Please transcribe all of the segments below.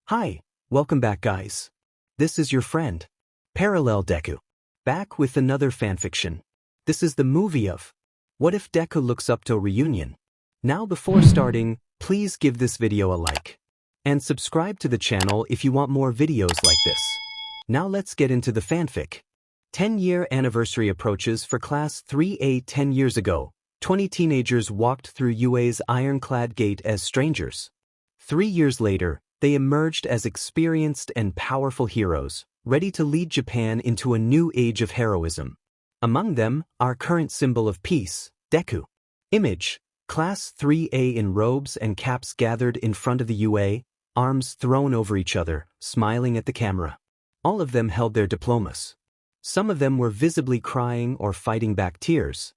Hi, welcome back guys. This is your friend, Parallel Deku. Back with another fanfiction. This is the movie of What If Deku Looks Upto Reunion. Now before starting, please give this video a like. And subscribe to the channel if you want more videos like this. Now let's get into the fanfic. 10-year anniversary approaches for Class 3A. 10 years ago, 20 teenagers walked through UA's ironclad gate as strangers. 3 years later, they emerged as experienced and powerful heroes, ready to lead Japan into a new age of heroism. Among them, our current symbol of peace, Deku. Image: Class 3A in robes and caps gathered in front of the UA, arms thrown over each other, smiling at the camera. All of them held their diplomas. Some of them were visibly crying or fighting back tears.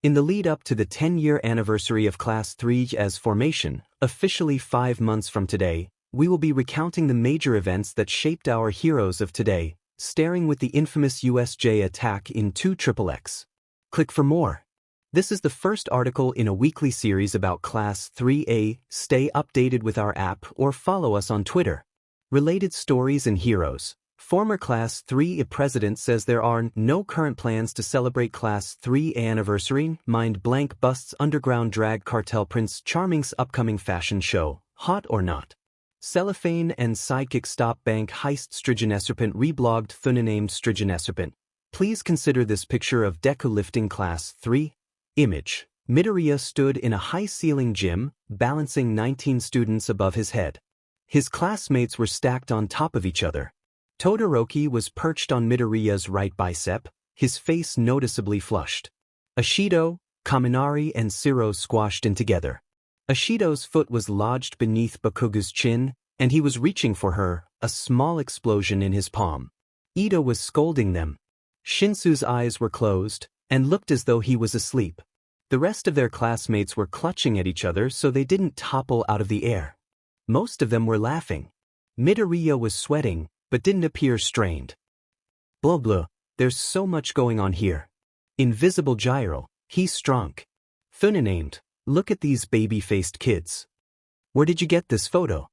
In the lead-up to the 10-year anniversary of Class 3A's formation, officially 5 months from today, we will be recounting the major events that shaped our heroes of today, starting with the infamous USJ attack in 2XX. Click for more. This is the first article in a weekly series about Class 3A. Stay updated with our app or follow us on Twitter. Related stories and heroes. Former Class 3A president says there are no current plans to celebrate Class 3A anniversary. Mind blank busts underground drag cartel Prince Charming's upcoming fashion show, Hot or Not. Cellophane and sidekick stop bank heist Strigeneserpent reblogged Thuna named Strigeneserpent. Please consider this picture of Deku lifting Class 3. Image: Midoriya stood in a high-ceiling gym, balancing 19 students above his head. His classmates were stacked on top of each other. Todoroki was perched on Midoriya's right bicep, his face noticeably flushed. Ashido, Kaminari and Siro squashed in together. Ashido's foot was lodged beneath Bakugo's chin, and he was reaching for her, a small explosion in his palm. Ito was scolding them. Shinsu's eyes were closed, and looked as though he was asleep. The rest of their classmates were clutching at each other so they didn't topple out of the air. Most of them were laughing. Midoriya was sweating, but didn't appear strained. Blah blah, there's so much going on here. Invisible Gyro, he's strong. Thuna named, look at these baby-faced kids. Where did you get this photo?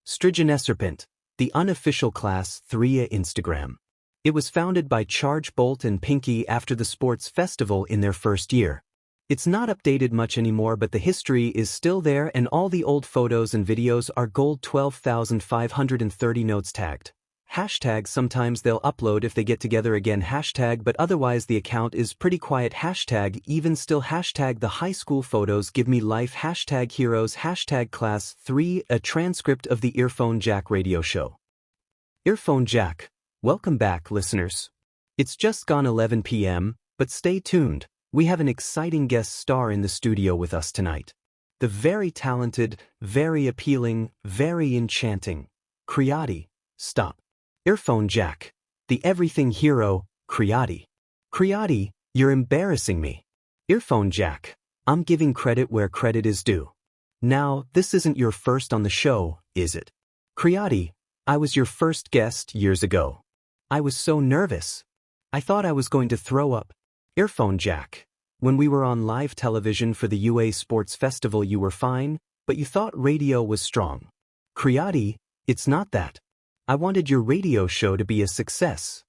Strigeneserpent, the unofficial Class 3A Instagram. It was founded by Charge Bolt and Pinky after the sports festival in their first year. It's not updated much anymore, but the history is still there and all the old photos and videos are gold 12,530 notes tagged. Hashtag sometimes they'll upload if they get together again hashtag, but otherwise the account is pretty quiet hashtag even still hashtag the high school photos give me life hashtag heroes hashtag Class 3 a transcript of the Earphone Jack radio show. Earphone Jack. Welcome back, listeners. It's just gone 11 p.m., but stay tuned. We have an exciting guest star in the studio with us tonight. The very talented, very appealing, very enchanting, Creati. Stop. Earphone Jack. The everything hero, Creati. Creati, you're embarrassing me. Earphone Jack. I'm giving credit where credit is due. Now, this isn't your first on the show, is it? Creati, I was your first guest years ago. I was so nervous. I thought I was going to throw up. Earphone Jack. When we were on live television for the UA Sports Festival you were fine, but you thought radio was strong. Creati, it's not that. I wanted your radio show to be a success.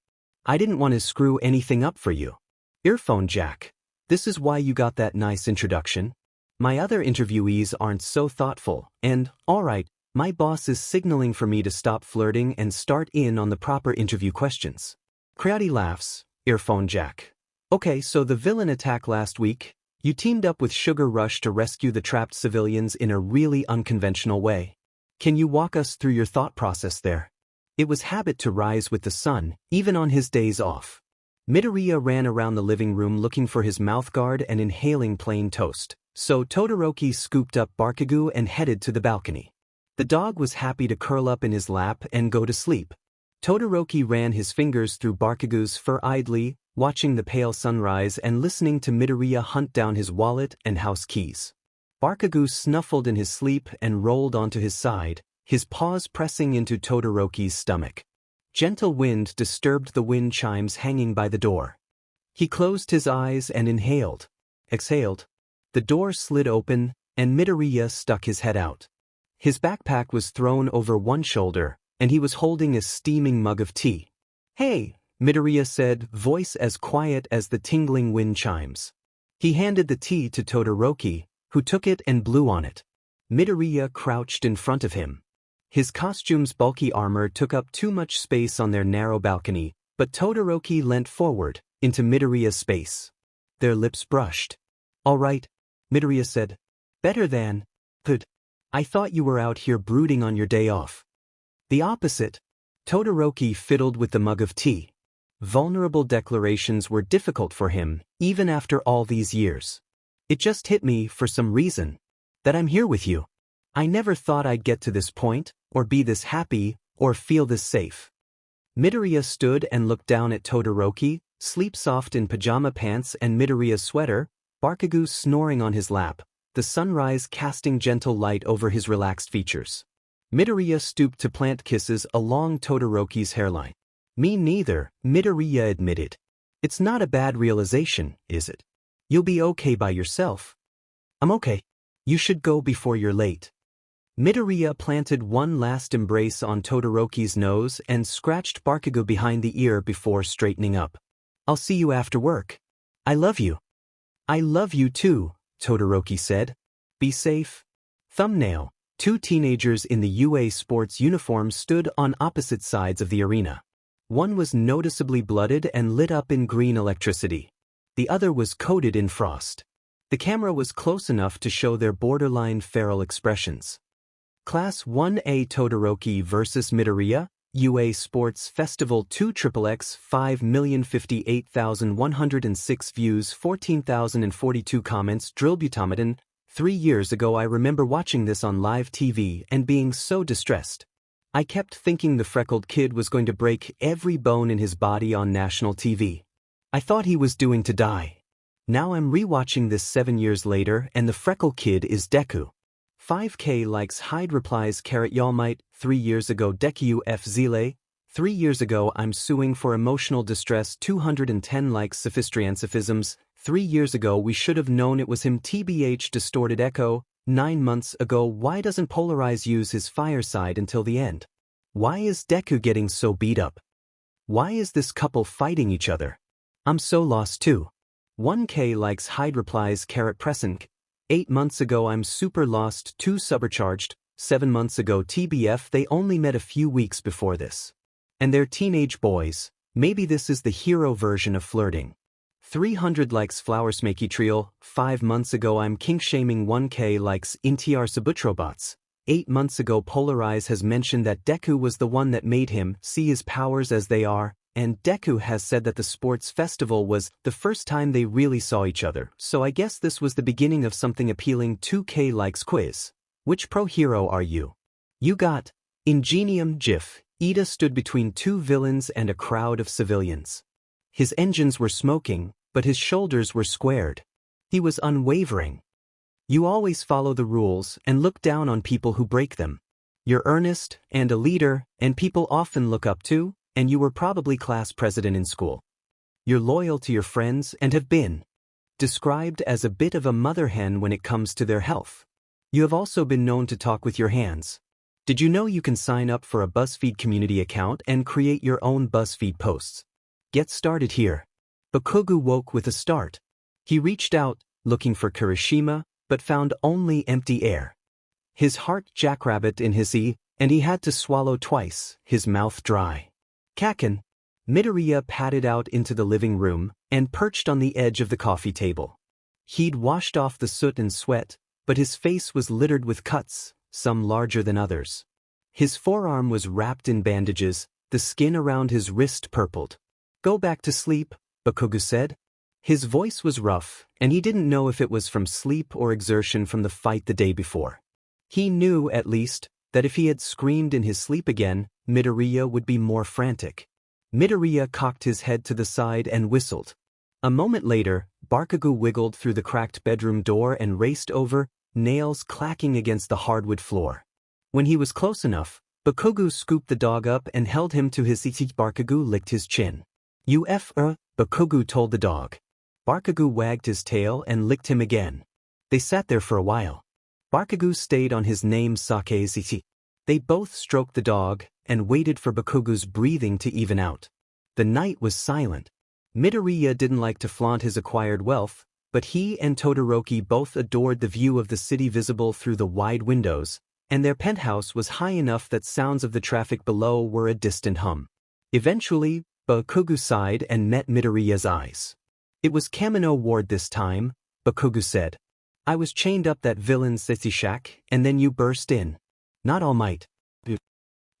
I didn't want to screw anything up for you. Earphone Jack. This is why you got that nice introduction. My other interviewees aren't so thoughtful, and, alright, my boss is signaling for me to stop flirting and start in on the proper interview questions. Creati laughs. Earphone Jack. Okay, so the villain attack last week, you teamed up with Sugar Rush to rescue the trapped civilians in a really unconventional way. Can you walk us through your thought process there? It was habit to rise with the sun, even on his days off. Midoriya ran around the living room looking for his mouthguard and inhaling plain toast, so Todoroki scooped up Bakugo and headed to the balcony. The dog was happy to curl up in his lap and go to sleep. Todoroki ran his fingers through Bakugo's fur idly, watching the pale sunrise and listening to Midoriya hunt down his wallet and house keys. Bakugo snuffled in his sleep and rolled onto his side, his paws pressing into Todoroki's stomach. Gentle wind disturbed the wind chimes hanging by the door. He closed his eyes and inhaled. Exhaled. The door slid open, and Midoriya stuck his head out. His backpack was thrown over one shoulder, and he was holding a steaming mug of tea. "Hey," Midoriya said, voice as quiet as the tingling wind chimes. He handed the tea to Todoroki, who took it and blew on it. Midoriya crouched in front of him. His costume's bulky armor took up too much space on their narrow balcony, but Todoroki leant forward, into Midoriya's space. Their lips brushed. "All right," Midoriya said. "Better than good. I thought you were out here brooding on your day off." "The opposite." Todoroki fiddled with the mug of tea. Vulnerable declarations were difficult for him, even after all these years. "It just hit me, for some reason, that I'm here with you. I never thought I'd get to this point, or be this happy, or feel this safe." Midoriya stood and looked down at Todoroki, sleep-soft in pajama pants and Midoriya's sweater, Bakugo snoring on his lap, the sunrise casting gentle light over his relaxed features. Midoriya stooped to plant kisses along Todoroki's hairline. "Me neither," Midoriya admitted. "It's not a bad realization, is it? You'll be okay by yourself." "I'm okay. You should go before you're late." Midoriya planted one last embrace on Todoroki's nose and scratched Bakugo behind the ear before straightening up. "I'll see you after work. I love you." "I love you too," Todoroki said. "Be safe." Thumbnail. Two teenagers in the UA sports uniforms stood on opposite sides of the arena. One was noticeably blooded and lit up in green electricity. The other was coated in frost. The camera was close enough to show their borderline feral expressions. Class 1A Todoroki vs. Midoriya, UA Sports Festival 2XXX 5,058,106 views 14,042 comments Drillbutamadin. 3 years ago I remember watching this on live TV and being so distressed. I kept thinking the freckled kid was going to break every bone in his body on national TV. I thought he was doomed to die. Now I'm rewatching this 7 years later and the freckle kid is Deku. 5K likes Hyde replies y'all might, 3 years ago Deku F Zile, 3 years ago I'm suing for emotional distress 210 likes Sophistriansophisms, 3 years ago we should have known it was him TBH distorted echo, 9 months ago why doesn't Polarize use his fireside until the end? Why is Deku getting so beat up? Why is this couple fighting each other? I'm so lost too. 1K likes Hyde replies Present. 8 months ago I'm super lost 2 supercharged, 7 months ago TBF they only met a few weeks before this. And they're teenage boys, maybe this is the hero version of flirting. 300 likes Flower Smakey Trio, 5 months ago I'm kink-shaming 1K likes Intiar Sabutrobots. 8 months ago Polarize has mentioned that Deku was the one that made him see his powers as they are, and Deku has said that the sports festival was the first time they really saw each other, so I guess this was the beginning of something appealing. 2K likes quiz. Which pro hero are you? You got Ingenium GIF. Ida stood between 2 villains and a crowd of civilians. His engines were smoking, but his shoulders were squared. He was unwavering. You always follow the rules and look down on people who break them. You're earnest and a leader, and people often look up to, and you were probably class president in school. You're loyal to your friends and have been described as a bit of a mother hen when it comes to their health. You have also been known to talk with your hands. Did you know you can sign up for a BuzzFeed community account and create your own BuzzFeed posts? Get started here. Bakugo woke with a start. He reached out, looking for Kirishima, but found only empty air. His heart jackrabbit in his ear, and he had to swallow twice, his mouth dry. Kaken. Midoriya padded out into the living room and perched on the edge of the coffee table. He'd washed off the soot and sweat, but his face was littered with cuts, some larger than others. His forearm was wrapped in bandages, the skin around his wrist purpled. Go back to sleep, Bakugo said. His voice was rough, and he didn't know if it was from sleep or exertion from the fight the day before. He knew, at least, that if he had screamed in his sleep again, Midoriya would be more frantic. Midoriya cocked his head to the side and whistled. A moment later, Bakugo wiggled through the cracked bedroom door and raced over, nails clacking against the hardwood floor. When he was close enough, Bakugo scooped the dog up and held him to his seat. Bakugo licked his chin. Bakugo told the dog. Bakugo wagged his tail and licked him again. They sat there for a while. Bakugo stayed on his namesake Zichi. They both stroked the dog and waited for Bakugo's breathing to even out. The night was silent. Midoriya didn't like to flaunt his acquired wealth, but he and Todoroki both adored the view of the city visible through the wide windows, and their penthouse was high enough that sounds of the traffic below were a distant hum. Eventually, Bakugo sighed and met Midoriya's eyes. It was Kamino Ward this time, Bakugo said. I was chained up that villain's city shack, and then you burst in. Not All Might.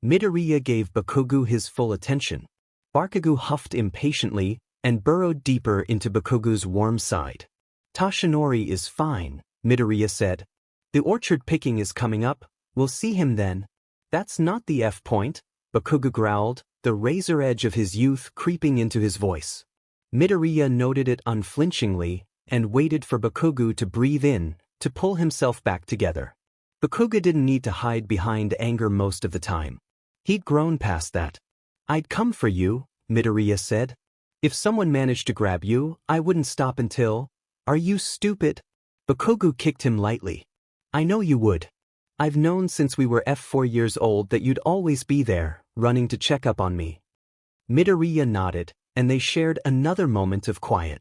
Midoriya gave Bakugo his full attention. Bakugo huffed impatiently and burrowed deeper into Bakugo's warm side. Tashinori is fine, Midoriya said. The orchard picking is coming up, we'll see him then. That's not the F-point, Bakugo growled, the razor edge of his youth creeping into his voice. Midoriya noted it unflinchingly and waited for Bakugo to breathe in, to pull himself back together. Bakugo didn't need to hide behind anger most of the time. He'd grown past that. I'd come for you, Midoriya said. If someone managed to grab you, I wouldn't stop until… Are you stupid? Bakugo kicked him lightly. I know you would. I've known since we were 4 years old that you'd always be there, running to check up on me. Midoriya nodded, and they shared another moment of quiet.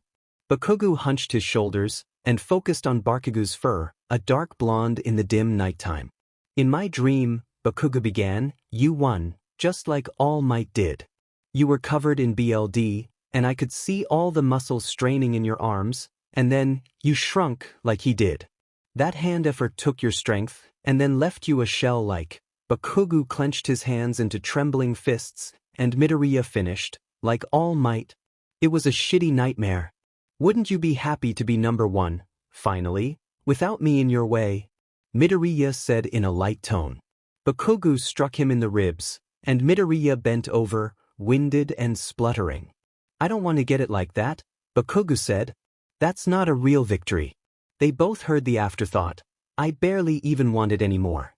Bakugo hunched his shoulders and focused on Bakugo's fur, a dark blonde in the dim nighttime. In my dream, Bakugo began, you won, just like All Might did. You were covered in BLD, and I could see all the muscles straining in your arms, and then, you shrunk like he did. That hand effort took your strength, and then left you a shell like… Bakugo clenched his hands into trembling fists, and Midoriya finished, like All Might. It was a shitty nightmare. Wouldn't you be happy to be number 1, finally, without me in your way? Midoriya said in a light tone. Bakugo struck him in the ribs, and Midoriya bent over, winded and spluttering. I don't want to get it like that, Bakugo said. That's not a real victory. They both heard the afterthought. I barely even want it anymore.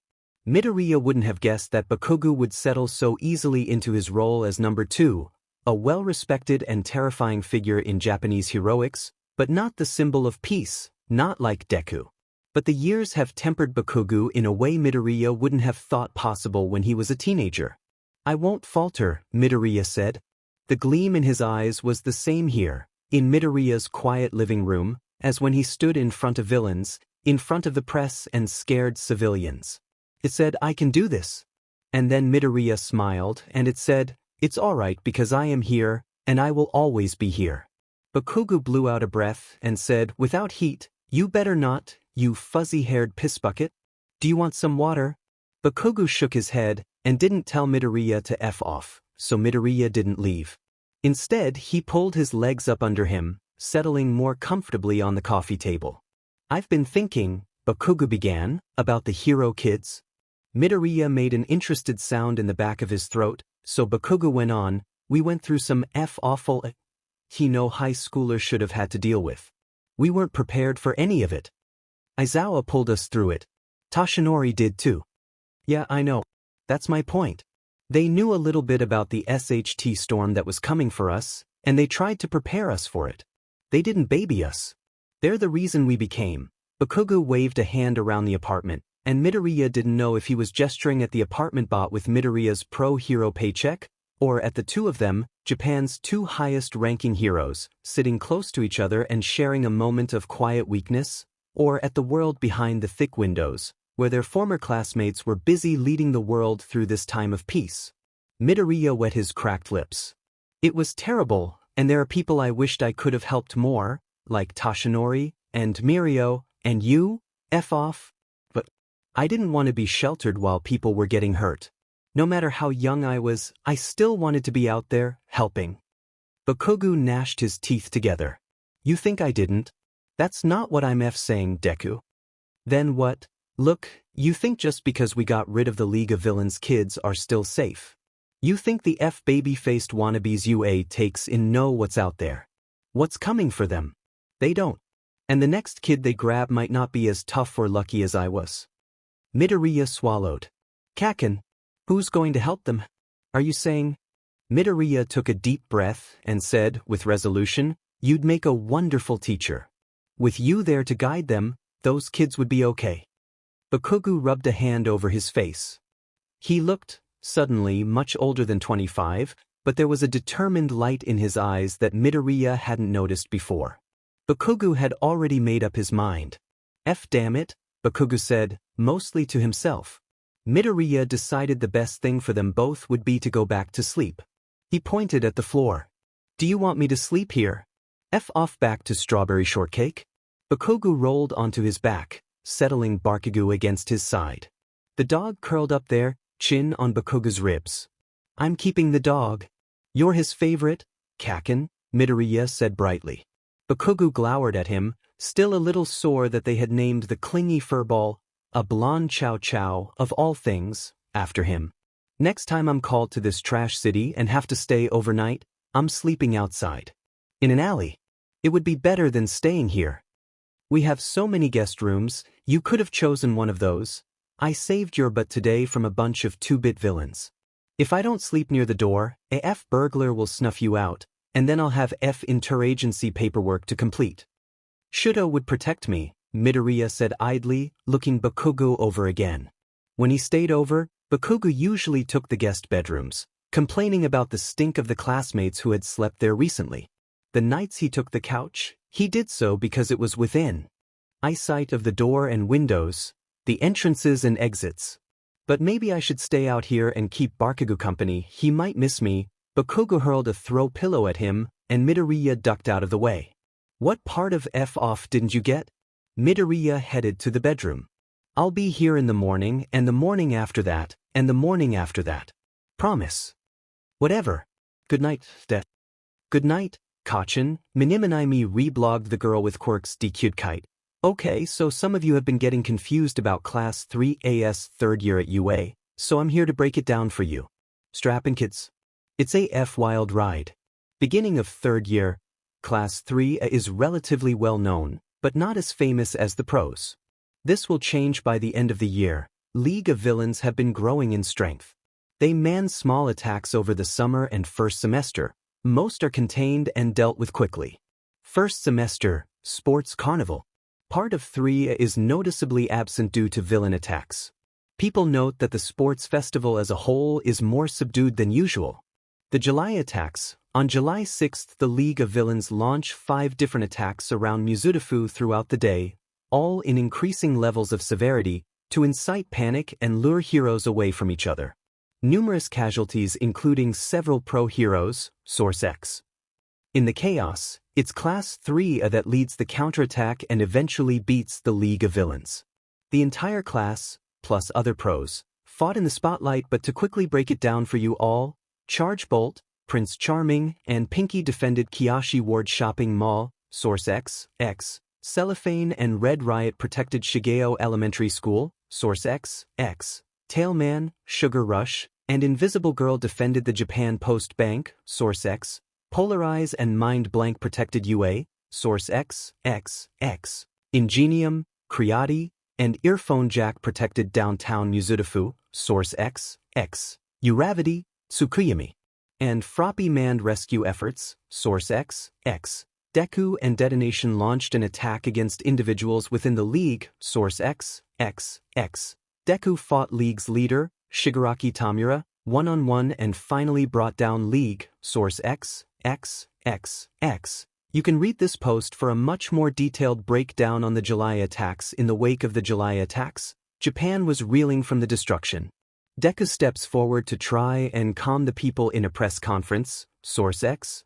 Midoriya wouldn't have guessed that Bakugo would settle so easily into his role as number 2, a well-respected and terrifying figure in Japanese heroics, but not the symbol of peace, not like Deku. But the years have tempered Bakugo in a way Midoriya wouldn't have thought possible when he was a teenager. I won't falter, Midoriya said. The gleam in his eyes was the same here, in Midoriya's quiet living room, as when he stood in front of villains, in front of the press and scared civilians. It said, I can do this. And then Midoriya smiled, and it said, it's all right because I am here, and I will always be here. Bakugo blew out a breath and said, without heat, you better not, you fuzzy-haired pissbucket. Do you want some water? Bakugo shook his head and didn't tell Midoriya to F off, so Midoriya didn't leave. Instead, he pulled his legs up under him, settling more comfortably on the coffee table. I've been thinking, Bakugo began, about the hero kids. Midoriya made an interested sound in the back of his throat, so Bakugo went on, we went through some awful no high schooler should have had to deal with. We weren't prepared for any of it. Aizawa pulled us through it. Tashinori did too. Yeah, I know. That's my point. They knew a little bit about the SHT storm that was coming for us, and they tried to prepare us for it. They didn't baby us. They're the reason we became. Bakugo waved a hand around the apartment, and Midoriya didn't know if he was gesturing at the apartment bought with Midoriya's pro-hero paycheck, or at the two of them, Japan's 2 highest-ranking heroes, sitting close to each other and sharing a moment of quiet weakness, or at the world behind the thick windows, where their former classmates were busy leading the world through this time of peace. Midoriya wet his cracked lips. It was terrible, and there are people I wished I could have helped more, like Tashinori, and Mirio, and you, F off. But I didn't want to be sheltered while people were getting hurt. No matter how young I was, I still wanted to be out there, helping. Bakugo gnashed his teeth together. You think I didn't? That's not what I'm saying, Deku. Then what? Look, you think just because we got rid of the League of Villains kids are still safe. You think the baby-faced wannabes UA takes in know what's out there. What's coming for them? They don't. And the next kid they grab might not be as tough or lucky as I was. Midoriya swallowed. Kaken, who's going to help them? Are you saying? Midoriya took a deep breath and said, with resolution, you'd make a wonderful teacher. With you there to guide them, those kids would be okay. Bakugo rubbed a hand over his face. He looked, suddenly, much older than 25, but there was a determined light in his eyes that Midoriya hadn't noticed before. Bakugo had already made up his mind. Damn it, Bakugo said, mostly to himself. Midoriya decided the best thing for them both would be to go back to sleep. He pointed at the floor. Do you want me to sleep here? Off back to strawberry shortcake? Bakugo rolled onto his back, settling Bakugo against his side. The dog curled up there, chin on Bakugo's ribs. I'm keeping the dog. You're his favorite, Kaken, Midoriya said brightly. Bakugo glowered at him, still a little sore that they had named the clingy furball, a blonde chow chow, of all things, after him. Next time I'm called to this trash city and have to stay overnight, I'm sleeping outside. In an alley. It would be better than staying here. We have so many guest rooms, you could have chosen one of those. I saved your butt today from a bunch of 2-bit villains. If I don't sleep near the door, a burglar will snuff you out, and then I'll have interagency paperwork to complete. Shudo would protect me, Midoriya said idly, looking Bakugo over again. When he stayed over, Bakugo usually took the guest bedrooms, complaining about the stink of the classmates who had slept there recently. The nights he took the couch, he did so because it was within eyesight of the door and windows, the entrances and exits. But maybe I should stay out here and keep Bakugo company, he might miss me. Bakugo hurled a throw pillow at him, and Midoriya ducked out of the way. What part of off didn't you get? Midoriya headed to the bedroom. I'll be here in the morning, and the morning after that, and the morning after that. Promise. Whatever. Good night, Good night, Kachen. Minimanaimi reblogged the girl with quirks cute kite. Okay, so some of you have been getting confused about Class 3A's third year at UA, so I'm here to break it down for you. Strap in, kids. It's a wild ride. Beginning of third year, Class 3A is relatively well known, but not as famous as the pros. This will change by the end of the year. League of Villains have been growing in strength. They man small attacks over the summer and first semester. Most are contained and dealt with quickly. First semester, Sports Carnival. Part of 3 is noticeably absent due to villain attacks. People note that the sports festival as a whole is more subdued than usual. The July attacks. On July 6th, the League of Villains launch 5 different attacks around Mizudafu throughout the day, all in increasing levels of severity, to incite panic and lure heroes away from each other. Numerous casualties including several pro heroes, Source X. In the chaos, it's Class 3 that leads the counterattack and eventually beats the League of Villains. The entire class, plus other pros, fought in the spotlight, but to quickly break it down for you all, Charge Bolt, Prince Charming, and Pinky defended Kiyoshi Ward Shopping Mall, Source X, Cellophane and Red Riot protected Shigeo Elementary School, Source X, Tailman, Sugar Rush, and Invisible Girl defended the Japan Post Bank, Source X, Polarize and Mind Blank protected UA, Source X, Ingenium, Creati, and Earphone Jack protected Downtown Mizudafu, Source X, Uravity, Tsukuyami. And Froppy manned rescue efforts, Source X. Deku and Detonation launched an attack against individuals within the League, Source X. Deku fought League's leader, Shigaraki Tamura, one-on-one and finally brought down League, Source X. You can read this post for a much more detailed breakdown on the July attacks. In the wake of the July attacks, Japan was reeling from the destruction. Deku steps forward to try and calm the people in a press conference, Source X.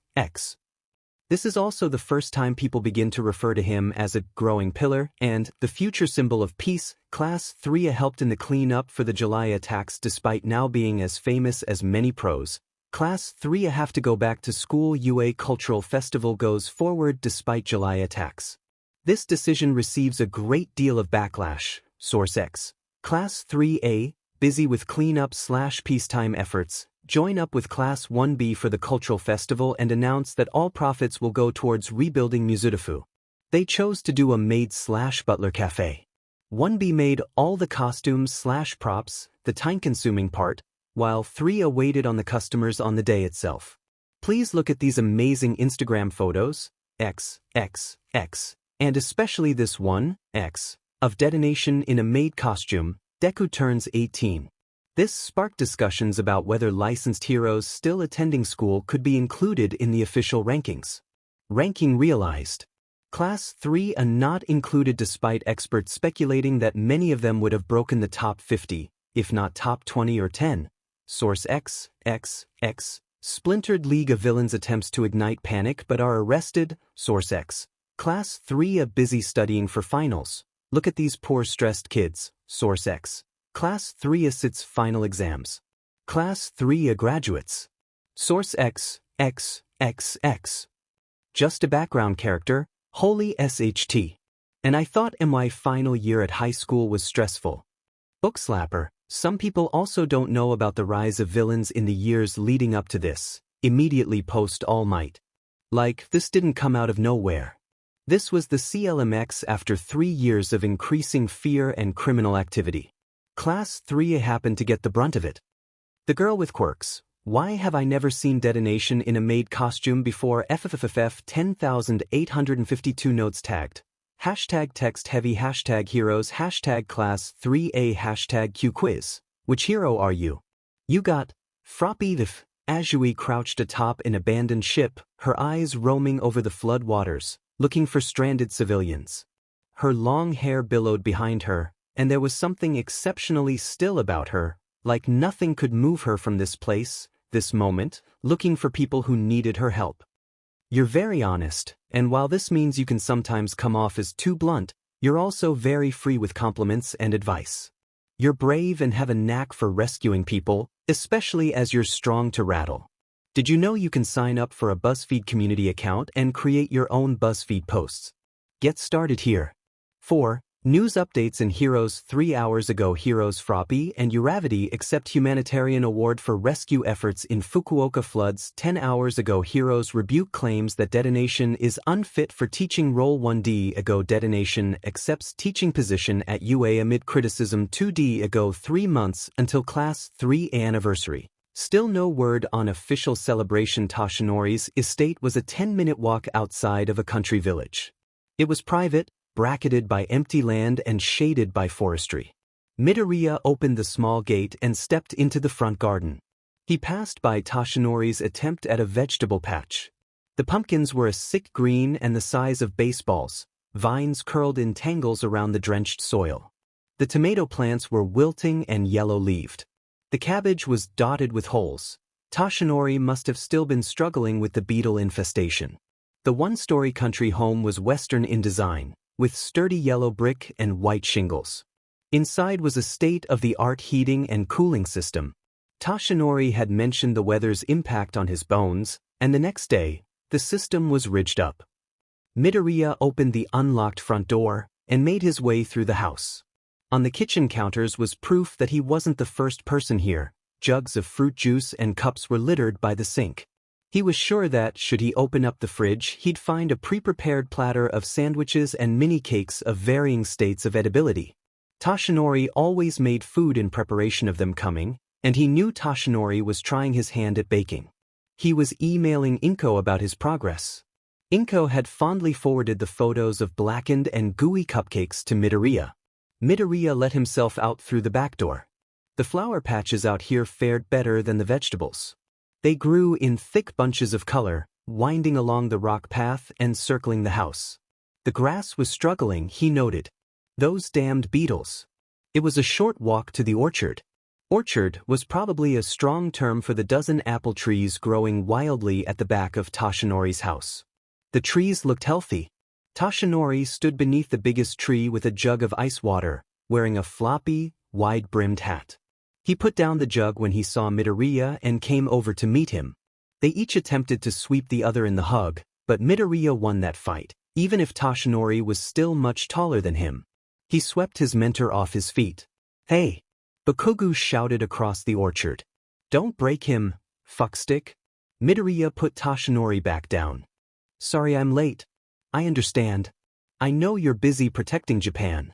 This is also the first time people begin to refer to him as a growing pillar and the future symbol of peace. Class 3 helped in the cleanup for the July attacks despite now being as famous as many pros. Class 3 have to go back to school. UA Cultural Festival goes forward despite July attacks. This decision receives a great deal of backlash, Source X. Class 3A, busy with cleanup/peacetime efforts, join up with Class 1B for the Cultural Festival and announce that all profits will go towards rebuilding Mizudafu. They chose to do a maid/butler cafe. 1B made all the costumes/props, the time-consuming part, while 3A waited on the customers on the day itself. Please look at these amazing Instagram photos, and especially this one, Of detonation in a maid costume, Deku turns 18. This sparked discussions about whether licensed heroes still attending school could be included in the official rankings. Ranking realized. Class 3 are not included despite experts speculating that many of them would have broken the top 50, if not top 20 or 10. Source X. Splintered League of Villains attempts to ignite panic but are arrested. Source X. Class 3 are busy studying for finals. Look at these poor stressed kids. Source X. Class 3 sits final exams. Class 3 graduates. Source X. Just a background character, holy SHT. And I thought my final year at high school was stressful. Bookslapper. Some people also don't know about the rise of villains in the years leading up to this, immediately post All Might. Like, this didn't come out of nowhere. This was the CLMX after 3 years of increasing fear and criminal activity. Class 3 happened to get the brunt of it. The girl with quirks. Why have I never seen detonation in a maid costume before? FFFF 10,852 notes tagged. Hashtag text heavy, hashtag heroes, hashtag class 3A, hashtag Q quiz. Which hero are you? You got Froppy the Azui crouched atop an abandoned ship, her eyes roaming over the flood waters, looking for stranded civilians. Her long hair billowed behind her, and there was something exceptionally still about her, like nothing could move her from this place, this moment, looking for people who needed her help. You're very honest, and while this means you can sometimes come off as too blunt, you're also very free with compliments and advice. You're brave and have a knack for rescuing people, especially as you're strong to rattle. Did you know you can sign up for a BuzzFeed community account and create your own BuzzFeed posts? Get started here. 4. News updates in Heroes. 3 hours ago, Heroes Froppy and Uravity accept humanitarian award for rescue efforts in Fukuoka floods. 10 hours ago, Heroes rebuke claims that detonation is unfit for teaching role. 1D ago, detonation accepts teaching position at UA amid criticism. 2D ago, 3 months until Class 3 anniversary. Still no word on official celebration. Toshinori's estate was a 10-minute walk outside of a country village. It was private, bracketed by empty land and shaded by forestry. Midoriya opened the small gate and stepped into the front garden. He passed by Toshinori's attempt at a vegetable patch. The pumpkins were a sick green and the size of baseballs, vines curled in tangles around the drenched soil. The tomato plants were wilting and yellow-leaved. The cabbage was dotted with holes. Toshinori must have still been struggling with the beetle infestation. The one-story country home was Western in design, with sturdy yellow brick and white shingles. Inside was a state-of-the-art heating and cooling system. Toshinori had mentioned the weather's impact on his bones, and the next day, the system was ridged up. Midoriya opened the unlocked front door and made his way through the house. On the kitchen counters was proof that he wasn't the first person here. Jugs of fruit juice and cups were littered by the sink. He was sure that, should he open up the fridge, he'd find a pre-prepared platter of sandwiches and mini cakes of varying states of edibility. Toshinori always made food in preparation of them coming, and he knew Toshinori was trying his hand at baking. He was emailing Inko about his progress. Inko had fondly forwarded the photos of blackened and gooey cupcakes to Midoriya. Midoriya let himself out through the back door. The flower patches out here fared better than the vegetables. They grew in thick bunches of color, winding along the rock path and circling the house. The grass was struggling, he noted. Those damned beetles. It was a short walk to the orchard. Orchard was probably a strong term for the dozen apple trees growing wildly at the back of Toshinori's house. The trees looked healthy. Toshinori stood beneath the biggest tree with a jug of ice water, wearing a floppy, wide-brimmed hat. He put down the jug when he saw Midoriya and came over to meet him. They each attempted to sweep the other in the hug, but Midoriya won that fight, even if Toshinori was still much taller than him. He swept his mentor off his feet. "Hey!" Bakugu shouted across the orchard. "Don't break him, fuckstick." Midoriya put Toshinori back down. "Sorry I'm late. I understand. I know you're busy protecting Japan."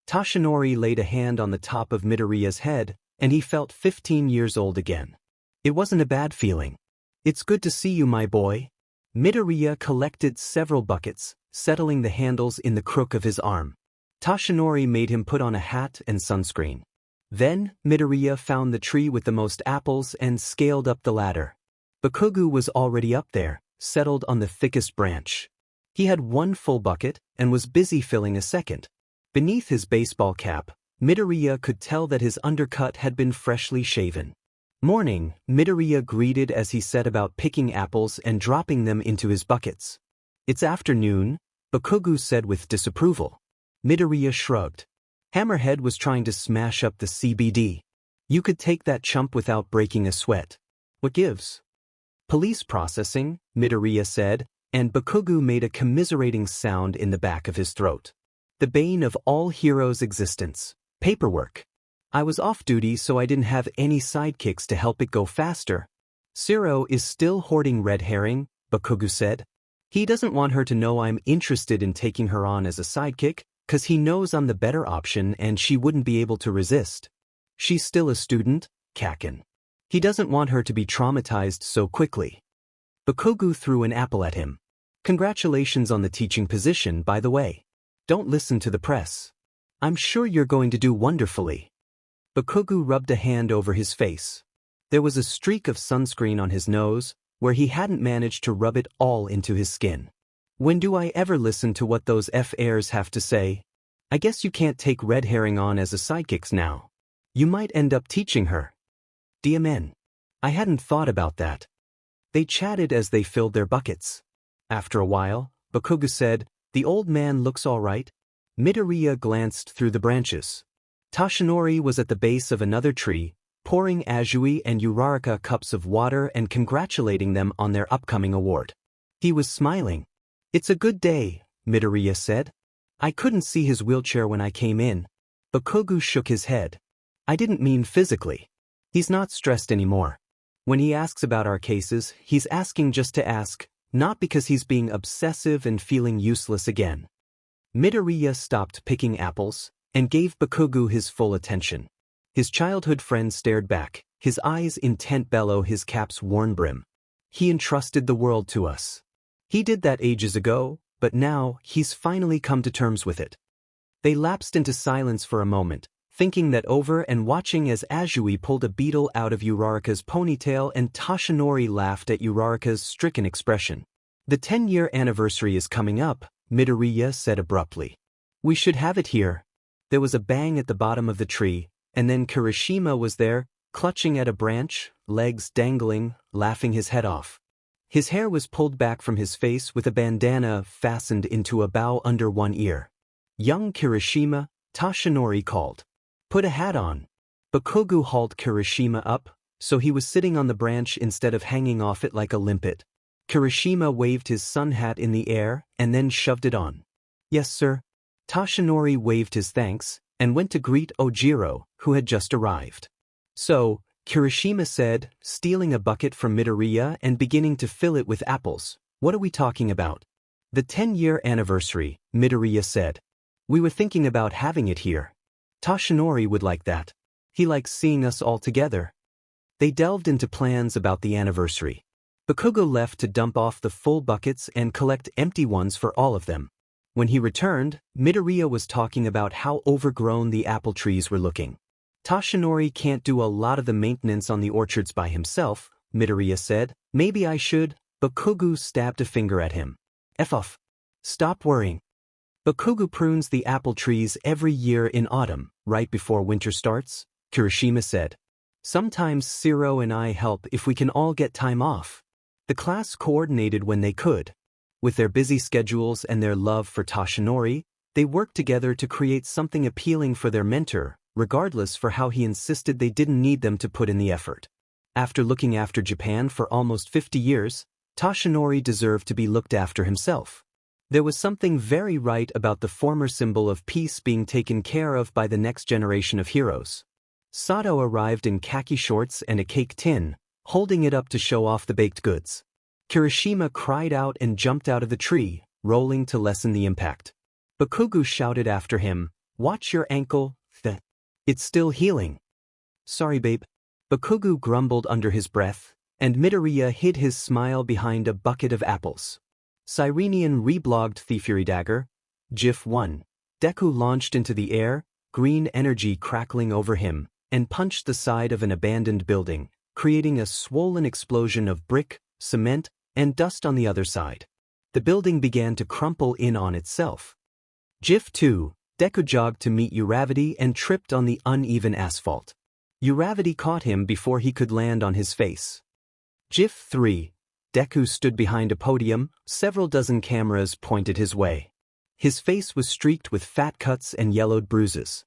Toshinori laid a hand on the top of Midoriya's head, and he felt 15 years old again. It wasn't a bad feeling. "It's good to see you, my boy." Midoriya collected several buckets, settling the handles in the crook of his arm. Toshinori made him put on a hat and sunscreen. Then, Midoriya found the tree with the most apples and scaled up the ladder. Bakugo was already up there, settled on the thickest branch. He had one full bucket and was busy filling a second. Beneath his baseball cap, Midoriya could tell that his undercut had been freshly shaven. Morning, Midoriya greeted as he set about picking apples and dropping them into his buckets. It's afternoon, Bakugo said with disapproval. Midoriya shrugged. Hammerhead was trying to smash up the CBD. You could take that chump without breaking a sweat. What gives? Police processing, Midoriya said, and Bakugo made a commiserating sound in the back of his throat. The bane of all heroes' existence. Paperwork. I was off duty so I didn't have any sidekicks to help it go faster. Zero is still hoarding red herring, Bakugo said. He doesn't want her to know I'm interested in taking her on as a sidekick, 'cause he knows I'm the better option and she wouldn't be able to resist. She's still a student, Kakin. He doesn't want her to be traumatized so quickly. Bakugo threw an apple at him. Congratulations on the teaching position, by the way. Don't listen to the press. I'm sure you're going to do wonderfully. Bakugo rubbed a hand over his face. There was a streak of sunscreen on his nose, where he hadn't managed to rub it all into his skin. When do I ever listen to what those F-airs have to say? I guess you can't take red herring on as a sidekick now. You might end up teaching her. DMN. I hadn't thought about that. They chatted as they filled their buckets. After a while, Bakugo said, The old man looks all right. Midoriya glanced through the branches. Toshinori was at the base of another tree, pouring Azui and Uraraka cups of water and congratulating them on their upcoming award. He was smiling. It's a good day, Midoriya said. I couldn't see his wheelchair when I came in. Bakugo shook his head. I didn't mean physically. He's not stressed anymore. When he asks about our cases, he's asking just to ask, not because he's being obsessive and feeling useless again. Midoriya stopped picking apples and gave Bakugo his full attention. His childhood friend stared back, his eyes intent below his cap's worn brim. He entrusted the world to us. He did that ages ago, but now he's finally come to terms with it. They lapsed into silence for a moment, thinking that over and watching as Azui pulled a beetle out of Uraraka's ponytail and Toshinori laughed at Uraraka's stricken expression. The 10-year anniversary is coming up, Midoriya said abruptly. We should have it here. There was a bang at the bottom of the tree, and then Kirishima was there, clutching at a branch, legs dangling, laughing his head off. His hair was pulled back from his face with a bandana fastened into a bow under one ear. Young Kirishima, Toshinori called. Put a hat on. Bakugo hauled Kirishima up, so he was sitting on the branch instead of hanging off it like a limpet. Kirishima waved his sun hat in the air and then shoved it on. Yes, sir. Toshinori waved his thanks and went to greet Ojiro, who had just arrived. So, Kirishima said, stealing a bucket from Midoriya and beginning to fill it with apples, what are we talking about? The 10-year anniversary, Midoriya said. We were thinking about having it here. Toshinori would like that. He likes seeing us all together. They delved into plans about the anniversary. Bakugo left to dump off the full buckets and collect empty ones for all of them. When he returned, Midoriya was talking about how overgrown the apple trees were looking. Toshinori can't do a lot of the maintenance on the orchards by himself, Midoriya said. Maybe I should. Bakugo stabbed a finger at him. F off. Stop worrying. Bakugo prunes the apple trees every year in autumn, right before winter starts, Kirishima said. Sometimes Zero and I help if we can all get time off. The class coordinated when they could. With their busy schedules and their love for Toshinori, they worked together to create something appealing for their mentor, regardless for how he insisted they didn't need them to put in the effort. After looking after Japan for almost 50 years, Toshinori deserved to be looked after himself. There was something very right about the former symbol of peace being taken care of by the next generation of heroes. Sato arrived in khaki shorts and a cake tin, holding it up to show off the baked goods. Kirishima cried out and jumped out of the tree, rolling to lessen the impact. Bakugo shouted after him, Watch your ankle, it's still healing. Sorry, babe. Bakugo grumbled under his breath, and Midoriya hid his smile behind a bucket of apples. Cyrenian reblogged Thiefury Dagger, GIF 1. Deku launched into the air, green energy crackling over him, and punched the side of an abandoned building, creating a swollen explosion of brick, cement, and dust on the other side. The building began to crumple in on itself. GIF 2, Deku jogged to meet Uravity and tripped on the uneven asphalt. Uravity caught him before he could land on his face. GIF 3, Deku stood behind a podium, several dozen cameras pointed his way. His face was streaked with fat cuts and yellowed bruises.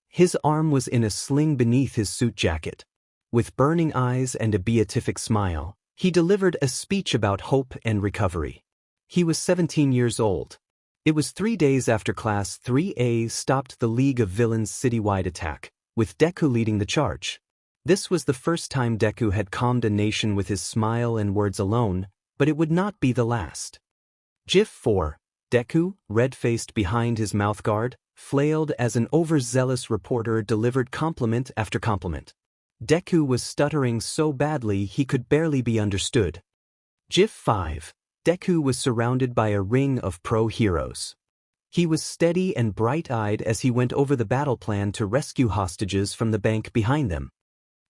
His arm was in a sling beneath his suit jacket. With burning eyes and a beatific smile, he delivered a speech about hope and recovery. He was 17 years old. It was 3 days after Class 3A stopped the League of Villains' citywide attack, with Deku leading the charge. This was the first time Deku had calmed a nation with his smile and words alone, but it would not be the last. GIF 4, Deku, red-faced behind his mouthguard, flailed as an overzealous reporter delivered compliment after compliment. Deku was stuttering so badly he could barely be understood. GIF 5, Deku was surrounded by a ring of pro-heroes. He was steady and bright-eyed as he went over the battle plan to rescue hostages from the bank behind them.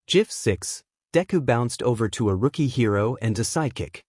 GIF 6, Deku bounced over to a rookie hero and a sidekick.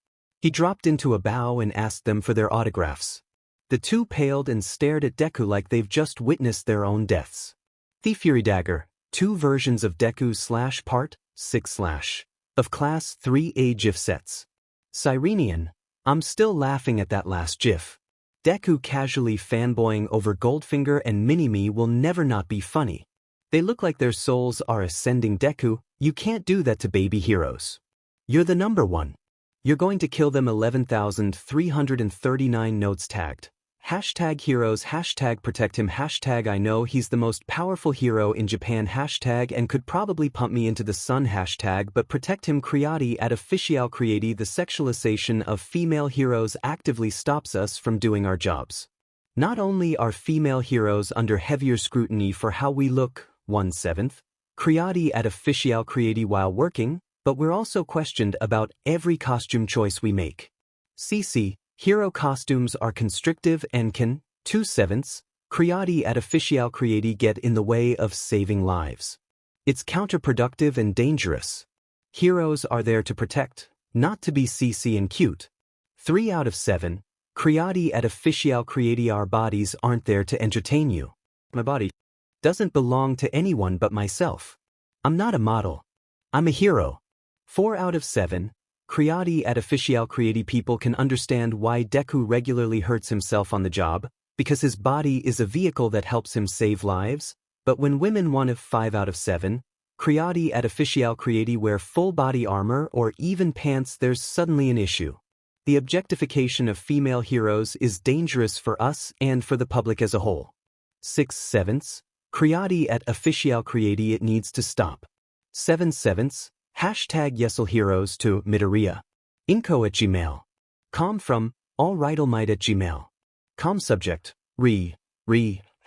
He dropped into a bow and asked them for their autographs. The two paled and stared at Deku like they've just witnessed their own deaths. The Fury Dagger, 2 versions of Deku / Part 6 / of Class 3A GIF sets. Sirenian, I'm still laughing at that last GIF. Deku casually fanboying over Goldfinger and Mini-Me will never not be funny. They look like their souls are ascending. Deku, you can't do that to baby heroes. You're the number one. You're going to kill them. 11,339 notes tagged. #heroes, #protect him, #I know he's the most powerful hero in Japan, and could probably pump me into the sun, but protect him. Creati at official Creati. The sexualization of female heroes actively stops us from doing our jobs. Not only are female heroes under heavier scrutiny for how we look, 1/7, Creati at official Creati while working, but we're also questioned about every costume choice we make. CC, hero costumes are constrictive and can, 2/7, Creati at official Creati get in the way of saving lives. It's counterproductive and dangerous. Heroes are there to protect, not to be CC and cute. 3 out of 7, Creati at official Creati. Our bodies aren't there to entertain you. My body doesn't belong to anyone but myself. I'm not a model. I'm a hero. 4 out of 7, Creati at official Creati. People can understand why Deku regularly hurts himself on the job, because his body is a vehicle that helps him save lives, but when women want 5 out of 7, Creati at official Creati wear full body armor or even pants, there's suddenly an issue. The objectification of female heroes is dangerous for us and for the public as a whole. 6/7, Creati at official Creati. It needs to stop. 7/7, #YesLHeroes to Midoriya. Info@gmail.com from allrightalmight@gmail.com. Subject,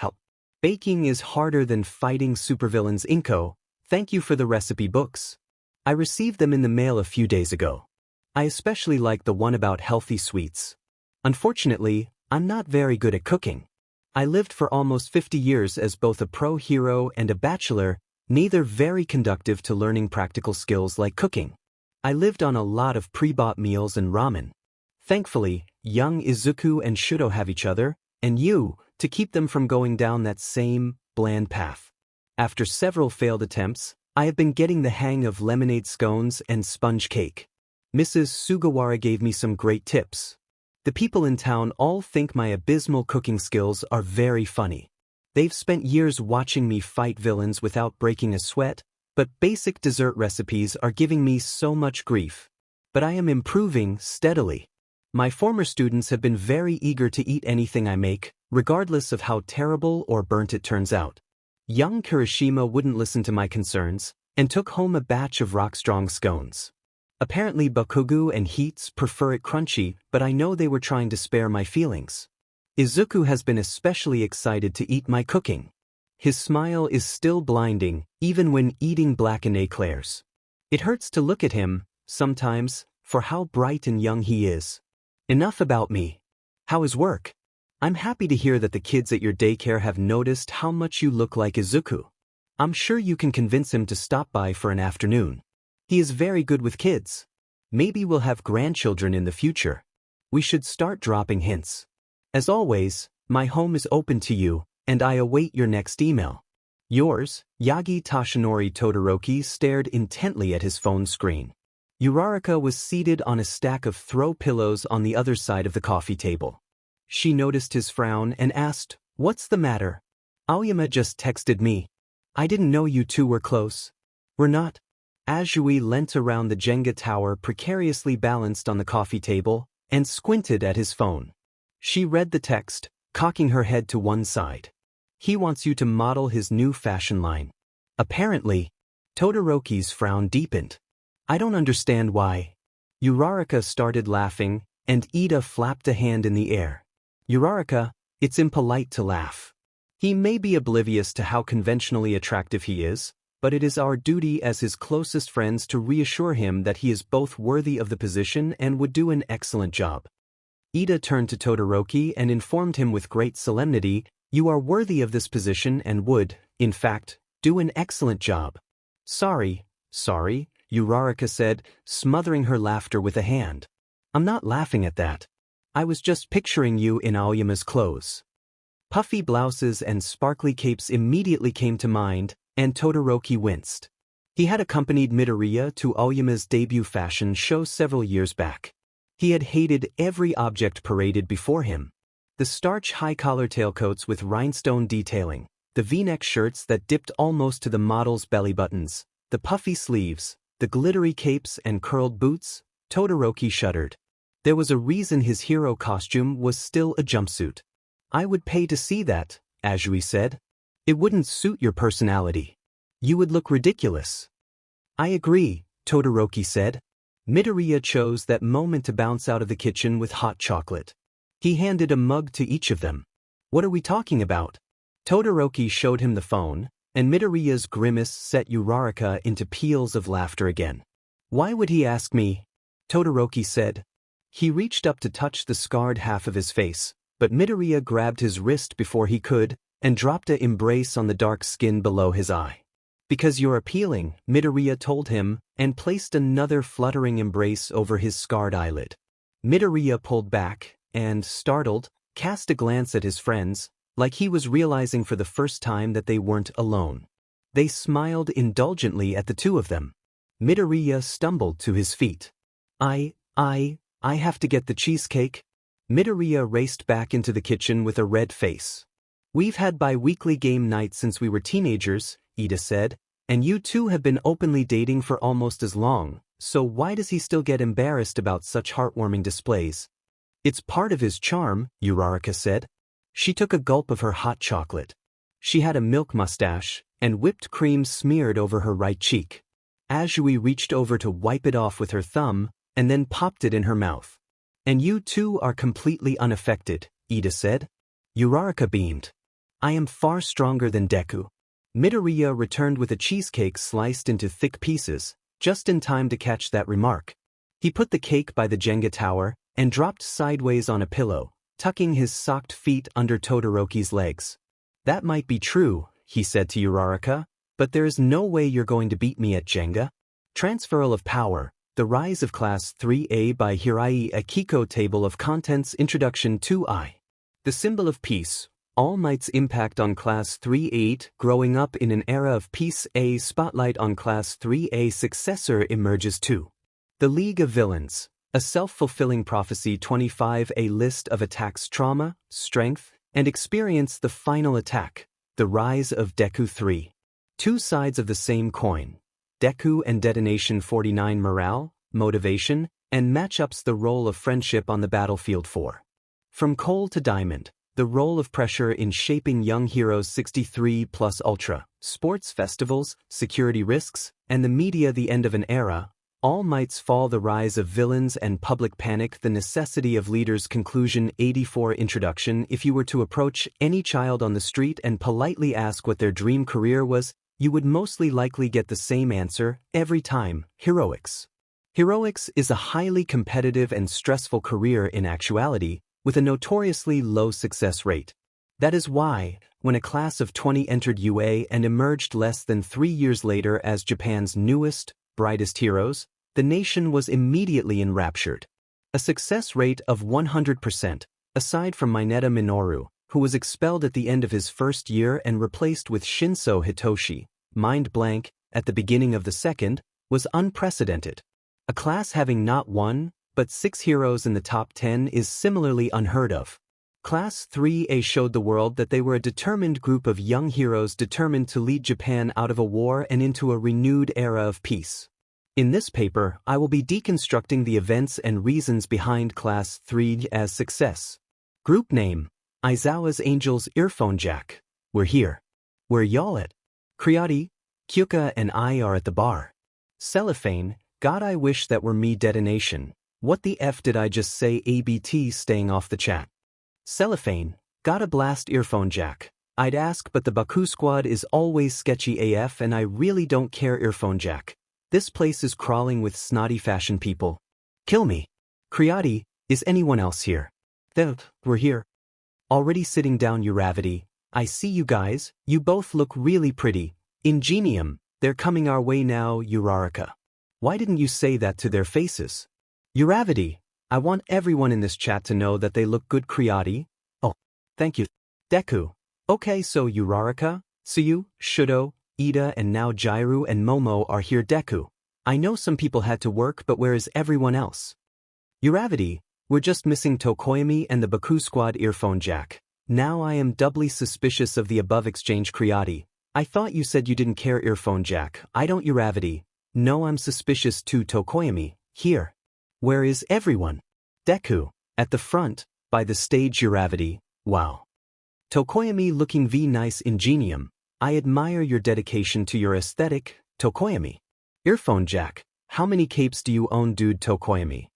help. Baking is harder than fighting supervillains. Inko, thank you for the recipe books. I received them in the mail a few days ago. I especially like the one about healthy sweets. Unfortunately, I'm not very good at cooking. I lived for almost 50 years as both a pro hero and a bachelor, neither very conducive to learning practical skills like cooking. I lived on a lot of pre-bought meals and ramen. Thankfully, young Izuku and Shudo have each other, and you, to keep them from going down that same, bland path. After several failed attempts, I have been getting the hang of lemonade scones and sponge cake. Mrs. Sugawara gave me some great tips. The people in town all think my abysmal cooking skills are very funny. They've spent years watching me fight villains without breaking a sweat, but basic dessert recipes are giving me so much grief. But I am improving steadily. My former students have been very eager to eat anything I make, regardless of how terrible or burnt it turns out. Young Kirishima wouldn't listen to my concerns, and took home a batch of rock-strong scones. Apparently Bakugu and Heats prefer it crunchy, but I know they were trying to spare my feelings. Izuku has been especially excited to eat my cooking. His smile is still blinding, even when eating blackened eclairs. It hurts to look at him, sometimes, for how bright and young he is. Enough about me. How is work? I'm happy to hear that the kids at your daycare have noticed how much you look like Izuku. I'm sure you can convince him to stop by for an afternoon. He is very good with kids. Maybe we'll have grandchildren in the future. We should start dropping hints. As always, my home is open to you, and I await your next email. Yours, Yagi Toshinori. Todoroki stared intently at his phone screen. Uraraka was seated on a stack of throw pillows on the other side of the coffee table. She noticed his frown and asked, "What's the matter?" "Aoyama just texted me. I didn't know you two were close." "We're not." Azui leant around the Jenga tower precariously balanced on the coffee table and squinted at his phone. She read the text, cocking her head to one side. "He wants you to model his new fashion line." Apparently, Todoroki's frown deepened. "I don't understand why." Uraraka started laughing, and Ida flapped a hand in the air. "Uraraka, it's impolite to laugh. He may be oblivious to how conventionally attractive he is, but it is our duty as his closest friends to reassure him that he is both worthy of the position and would do an excellent job." Ida turned to Todoroki and informed him with great solemnity, "You are worthy of this position and would, in fact, do an excellent job." Sorry, Uraraka said, smothering her laughter with a hand. "I'm not laughing at that. I was just picturing you in Aoyama's clothes." Puffy blouses and sparkly capes immediately came to mind, and Todoroki winced. He had accompanied Midoriya to Aoyama's debut fashion show several years back. He had hated every object paraded before him. The starch high-collar tailcoats with rhinestone detailing, the V-neck shirts that dipped almost to the model's belly buttons, the puffy sleeves, the glittery capes and curled boots. Todoroki shuddered. There was a reason his hero costume was still a jumpsuit. "I would pay to see that," Azui said. "It wouldn't suit your personality. You would look ridiculous." "I agree," Todoroki said. Midoriya chose that moment to bounce out of the kitchen with hot chocolate. He handed a mug to each of them. "What are we talking about?" Todoroki showed him the phone, and Midoriya's grimace set Uraraka into peals of laughter again. "Why would he ask me?" Todoroki said. He reached up to touch the scarred half of his face, but Midoriya grabbed his wrist before he could, and dropped an embrace on the dark skin below his eye. "Because you're appealing," Midoriya told him, and placed another fluttering embrace over his scarred eyelid. Midoriya pulled back, and, startled, cast a glance at his friends, like he was realizing for the first time that they weren't alone. They smiled indulgently at the two of them. Midoriya stumbled to his feet. I have to get the cheesecake." Midoriya raced back into the kitchen with a red face. "We've had bi-weekly game nights since we were teenagers," Ida said, "and you two have been openly dating for almost as long, so why does he still get embarrassed about such heartwarming displays?" "It's part of his charm," Uraraka said. She took a gulp of her hot chocolate. She had a milk mustache, and whipped cream smeared over her right cheek. Azui reached over to wipe it off with her thumb, and then popped it in her mouth. "And you two are completely unaffected," Ida said. Uraraka beamed. "I am far stronger than Deku." Midoriya returned with a cheesecake sliced into thick pieces, just in time to catch that remark. He put the cake by the Jenga tower, and dropped sideways on a pillow, tucking his socked feet under Todoroki's legs. "That might be true," he said to Uraraka, "but there is no way you're going to beat me at Jenga." Transferal of Power, The Rise of Class 3A by Hirai Akiko. Table of Contents. Introduction 2I. The Symbol of Peace. All Might's impact on Class 3A. Growing up in an era of peace. A spotlight on Class 3A successor emerges too. The League of Villains. A self-fulfilling prophecy. 25. A list of attacks. Trauma, strength, and experience. The final attack. The Rise of Deku 3. Two sides of the same coin. Deku and Detonation. 49. Morale, motivation, and matchups. The role of friendship on the battlefield. 4. From Coal to Diamond. The role of pressure in shaping young heroes. 63. Plus Ultra. Sports festivals, security risks, and the media. The end of an era. All Might's Fall. The Rise of Villains and Public Panic. The Necessity of Leaders. Conclusion. 84. Introduction. If you were to approach any child on the street and politely ask what their dream career was, you would mostly likely get the same answer every time: heroics. Heroics is a highly competitive and stressful career in actuality, with a notoriously low success rate. That is why, when a class of 20 entered UA and emerged less than 3 years later as Japan's newest, brightest heroes, the nation was immediately enraptured. A success rate of 100%, aside from Mineta Minoru, who was expelled at the end of his first year and replaced with Shinso Hitoshi, mind blank, at the beginning of the second, was unprecedented. A class having not 1, but 6 heroes in the top 10 is similarly unheard of. Class 3A showed the world that they were a determined group of young heroes determined to lead Japan out of a war and into a renewed era of peace. In this paper, I will be deconstructing the events and reasons behind Class 3A's success. Group name: Aizawa's Angels Earphone Jack. We're here. Where y'all at? Creati, Kyuka and I are at the bar. Cellophane, God I wish that were me detonation. What the F did I just say? ABT staying off the chat. Cellophane, gotta blast Earphone Jack. I'd ask but the Baku squad is always sketchy AF and I really don't care. Earphone Jack. This place is crawling with snotty fashion people. Kill me. Creati, is anyone else here? We're here. Already sitting down. Uravity, I see you guys, you both look really pretty. Ingenium, they're coming our way now. Uraraka. Why didn't you say that to their faces? Uravity, I want everyone in this chat to know that they look good. Creati. Oh, thank you. Deku. Okay, so Uraraka, Suyu, Shudo, Ida and now Jairu and Momo are here. Deku, I know some people had to work, but where is everyone else? Uravity, we're just missing Tokoyami and the Baku squad. Earphone Jack. Now I am doubly suspicious of the above exchange. Creati, I thought you said you didn't care. Earphone Jack, I don't. Uravity, no, I'm suspicious too. Tokoyami, here. Where is everyone? Deku, at the front, by the stage. Uravity, wow. Tokoyami looking nice. Ingenium, I admire your dedication to your aesthetic, Tokoyami. Earphone Jack, how many capes do you own? Dude. Tokoyami,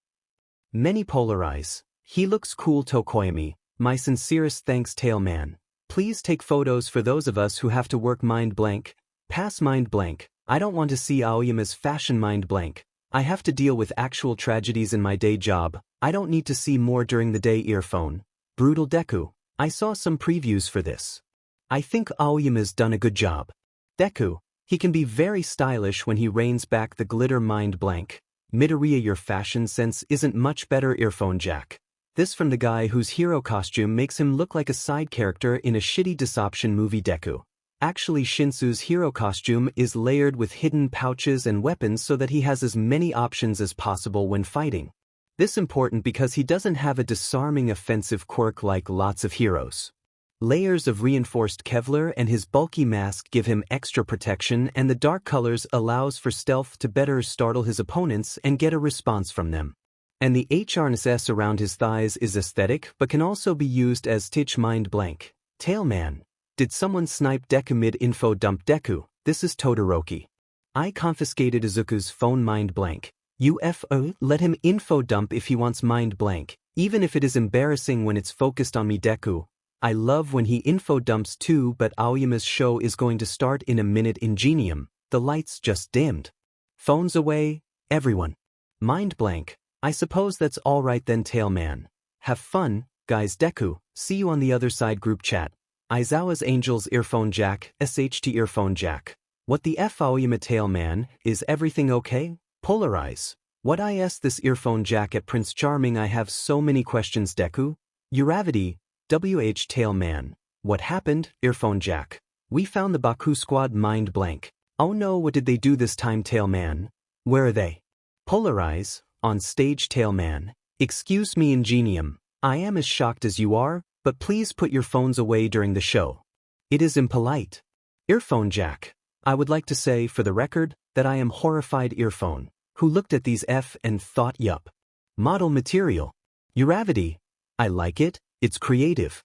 many. Polarize, he looks cool. Tokoyami, my sincerest thanks. Tailman, please take photos for those of us who have to work. Mind blank, pass. Mind blank, I don't want to see Aoyama's fashion. Mind blank, I have to deal with actual tragedies in my day job, I don't need to see more during the day. Earphone, brutal. Deku, I saw some previews for this. I think Aoyama's done a good job. Deku, he can be very stylish when he reins back the glitter. Mind blank, Midoriya, your fashion sense isn't much better. Earphone Jack, this from the guy whose hero costume makes him look like a side character in a shitty Deception movie. Deku, actually Shinsu's hero costume is layered with hidden pouches and weapons so that he has as many options as possible when fighting. This important because he doesn't have a disarming offensive quirk like lots of heroes. Layers of reinforced Kevlar and his bulky mask give him extra protection, and the dark colors allows for stealth to better startle his opponents and get a response from them. And the harness around his thighs is aesthetic but can also be used as titch. Mind blank, Tailman, did someone snipe Deku? Mid-info dump. Deku, this is Todoroki. I confiscated Izuku's phone. Mind blank, UFO, let him info dump if he wants. Mind blank, even if it is embarrassing when it's focused on me. Deku, I love when he info dumps too, but Aoyama's show is going to start in a minute. Ingenium, the lights just dimmed. Phones away, everyone. Mind blank, I suppose that's alright then. Tailman, have fun, guys. Deku, see you on the other side. Group chat. Aizawa's Angels Earphone Jack, SHT Earphone Jack. What the F? Aoyama. Tailman, is everything okay? Polarize, what I asked this Earphone Jack at Prince Charming? I have so many questions. Deku, Uravity, WH. Tailman, what happened? Earphone Jack, we found the Baku squad. Mind blank, oh no, what did they do this time? Tailman, where are they? Polarize, on stage. Tailman, excuse me. Ingenium, I am as shocked as you are, but please put your phones away during the show. It is impolite. Earphone Jack, I would like to say for the record that I am horrified. Earphone, who looked at these F and thought yup. Model material. Uravity, I like it, it's creative.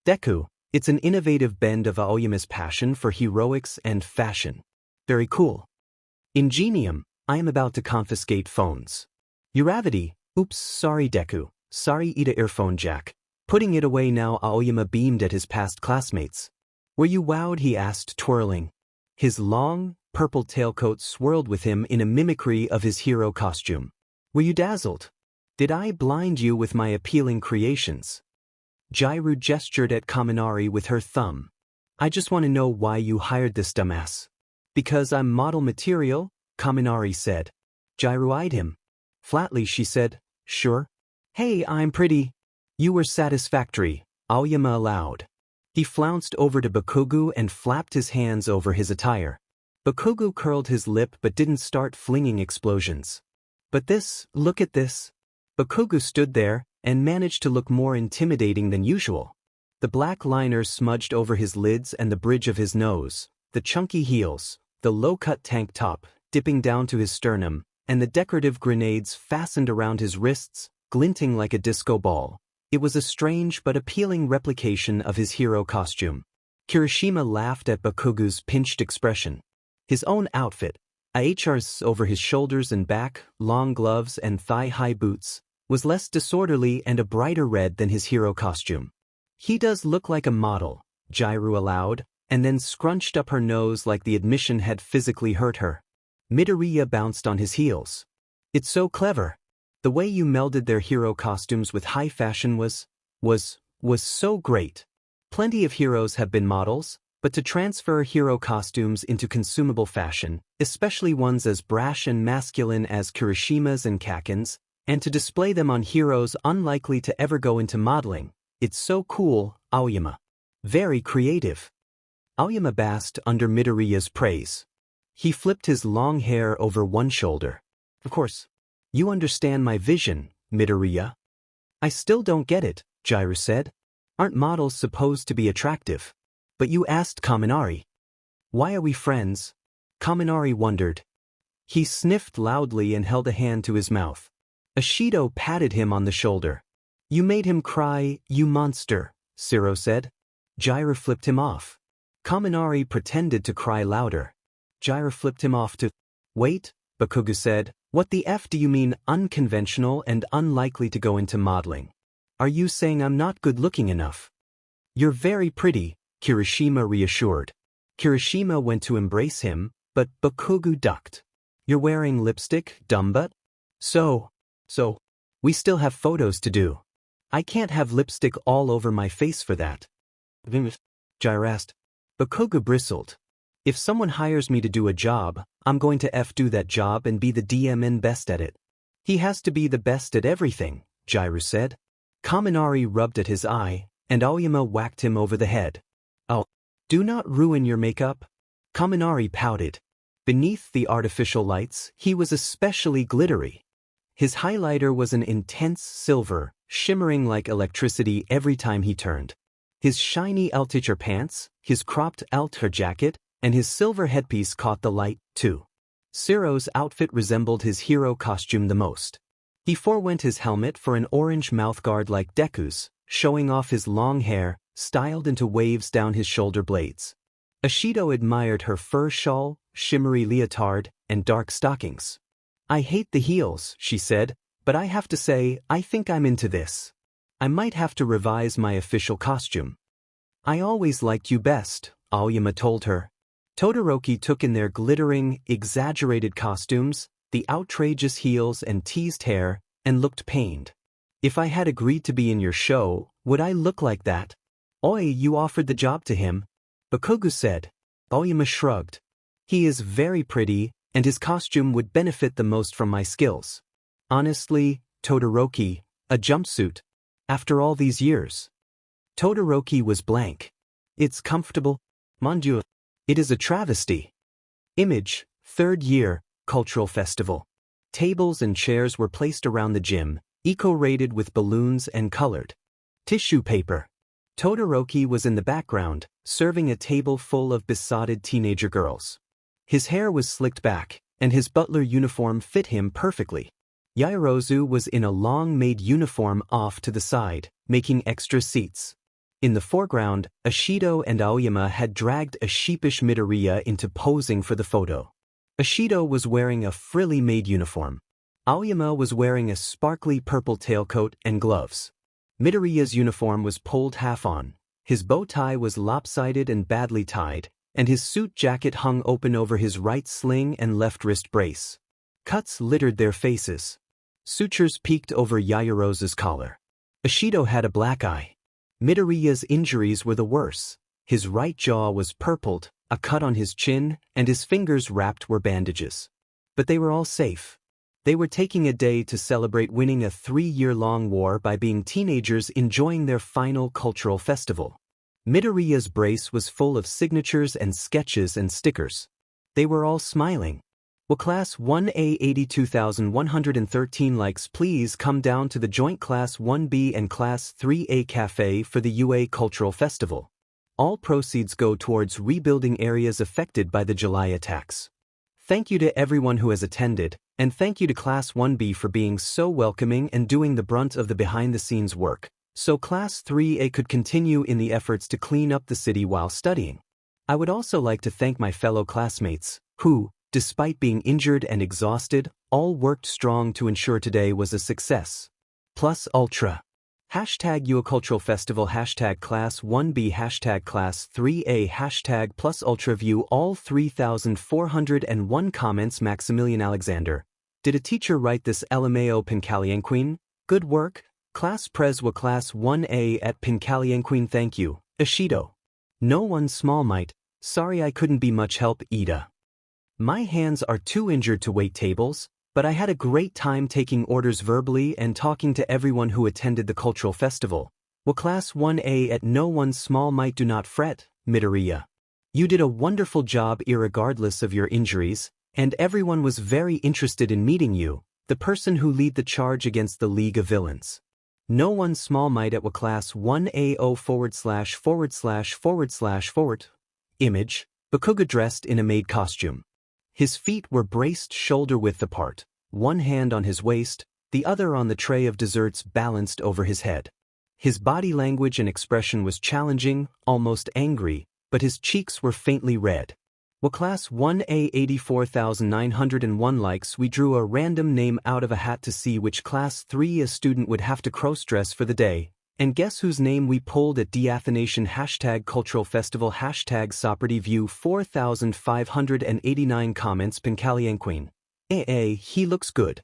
Deku, it's an innovative bend of Aoyama's passion for heroics and fashion. Very cool. Ingenium, I am about to confiscate phones. Uravity, oops, sorry. Deku, sorry. Ida. Earphone Jack, putting it away now. Aoyama beamed at his past classmates. Were you wowed? He asked, twirling. His long, purple tailcoat swirled with him in a mimicry of his hero costume. Were you dazzled? Did I blind you with my appealing creations? Jairu gestured at Kaminari with her thumb. I just want to know why you hired this dumbass. Because I'm model material, Kaminari said. Jairu eyed him. Flatly she said, sure. Hey, I'm pretty. You were satisfactory, Aoyama allowed. He flounced over to Bakugo and flapped his hands over his attire. Bakugo curled his lip but didn't start flinging explosions. But this, look at this. Bakugo stood there and managed to look more intimidating than usual. The black liner smudged over his lids and the bridge of his nose, the chunky heels, the low-cut tank top dipping down to his sternum, and the decorative grenades fastened around his wrists, glinting like a disco ball. It was a strange but appealing replication of his hero costume. Kirishima laughed at Bakugo's pinched expression. His own outfit, AHR's over his shoulders and back, long gloves and thigh-high boots, was less disorderly and a brighter red than his hero costume. He does look like a model, Jairu allowed, and then scrunched up her nose like the admission had physically hurt her. Midoriya bounced on his heels. It's so clever. The way you melded their hero costumes with high fashion was so great. Plenty of heroes have been models, but to transfer hero costumes into consumable fashion, especially ones as brash and masculine as Kirishima's and Kaken's, and to display them on heroes unlikely to ever go into modeling, it's so cool, Aoyama. Very creative. Aoyama basked under Midoriya's praise. He flipped his long hair over one shoulder. Of course. You understand my vision, Midoriya. I still don't get it, Jairu said. Aren't models supposed to be attractive? But you asked Kaminari. Why are we friends? Kaminari wondered. He sniffed loudly and held a hand to his mouth. Ashido patted him on the shoulder. You made him cry, you monster, Siro said. Jairu flipped him off. Kaminari pretended to cry louder. Jairu flipped him off to. Wait, Bakugo said. What the F do you mean unconventional and unlikely to go into modeling? Are you saying I'm not good-looking enough? You're very pretty, Kirishima reassured. Kirishima went to embrace him, but Bakugo ducked. You're wearing lipstick, dumbbutt? So, we still have photos to do. I can't have lipstick all over my face for that. Jairu asked. Bakugo bristled. If someone hires me to do a job, I'm going to do that job and be the DMN best at it. He has to be the best at everything, Jairu said. Kaminari rubbed at his eye, and Aoyama whacked him over the head. Oh, do not ruin your makeup. Kaminari pouted. Beneath the artificial lights, he was especially glittery. His highlighter was an intense silver, shimmering like electricity every time he turned. His shiny Alticher pants, his cropped Alter jacket, and his silver headpiece caught the light, too. Siro's outfit resembled his hero costume the most. He forewent his helmet for an orange mouthguard like Deku's, showing off his long hair, styled into waves down his shoulder blades. Ashido admired her fur shawl, shimmery leotard, and dark stockings. I hate the heels, she said, but I have to say, I think I'm into this. I might have to revise my official costume. I always liked you best, Aoyama told her. Todoroki took in their glittering, exaggerated costumes, the outrageous heels and teased hair, and looked pained. If I had agreed to be in your show, would I look like that? Oi, you offered the job to him. Bakugo said. Aoyama shrugged. He is very pretty, and his costume would benefit the most from my skills. Honestly, Todoroki, a jumpsuit. After all these years. Todoroki was blank. It's comfortable. Mon Dieu. It is a travesty. Image, 3rd year, cultural festival. Tables and chairs were placed around the gym, eco-rated with balloons and colored tissue paper. Todoroki was in the background, serving a table full of besotted teenager girls. His hair was slicked back, and his butler uniform fit him perfectly. Yaoyorozu was in a long-made uniform off to the side, making extra seats. In the foreground, Ashido and Aoyama had dragged a sheepish Midoriya into posing for the photo. Ashido was wearing a frilly-made uniform. Aoyama was wearing a sparkly purple tailcoat and gloves. Midoriya's uniform was pulled half on, his bow tie was lopsided and badly tied, and his suit jacket hung open over his right sling and left wrist brace. Cuts littered their faces. Sutures peeked over Yaoyorozu's collar. Ishido had a black eye. Midoriya's injuries were the worse. His right jaw was purpled, a cut on his chin, and his fingers wrapped were bandages. But they were all safe. They were taking a day to celebrate winning a 3-year-long war by being teenagers enjoying their final cultural festival. Midoriya's brace was full of signatures and sketches and stickers. They were all smiling. Will Class 1A 82,113 likes please come down to the joint Class 1B and Class 3A cafe for the UA Cultural Festival. All proceeds go towards rebuilding areas affected by the July attacks. Thank you to everyone who has attended, and thank you to Class 1B for being so welcoming and doing the brunt of the behind-the-scenes work, so Class 3A could continue in the efforts to clean up the city while studying. I would also like to thank my fellow classmates, who, despite being injured and exhausted, all worked strong to ensure today was a success. Plus Ultra. Hashtag UA Cultural Festival, hashtag Class 1B, hashtag Class 3A, hashtag plus Ultra. View all 3,401 comments. Maximilian Alexander. Did a teacher write this LMAO Pincalienqueen? Good work. Class Pres wa Class 1A at Pincalienqueen. Thank you. Ishido. No one small might. Sorry I couldn't be much help. Ida. My hands are too injured to wait tables, but I had a great time taking orders verbally and talking to everyone who attended the cultural festival. Will Class 1A at no one small might. Do not fret, Midoriya. You did a wonderful job irregardless of your injuries, and everyone was very interested in meeting you, the person who lead the charge against the League of Villains. No one small might at Will Class 1A0 // Image, Bakugo dressed in a maid costume. His feet were braced shoulder-width apart, one hand on his waist, the other on the tray of desserts balanced over his head. His body language and expression was challenging, almost angry, but his cheeks were faintly red. Will Class 1A 84,901 likes. We drew a random name out of a hat to see which Class 3A student would have to cross-dress for the day, and guess whose name we pulled at Deathanation. Hashtag Cultural Festival, hashtag Soprity. View 4,589 comments. Pincalienqueen. He looks good.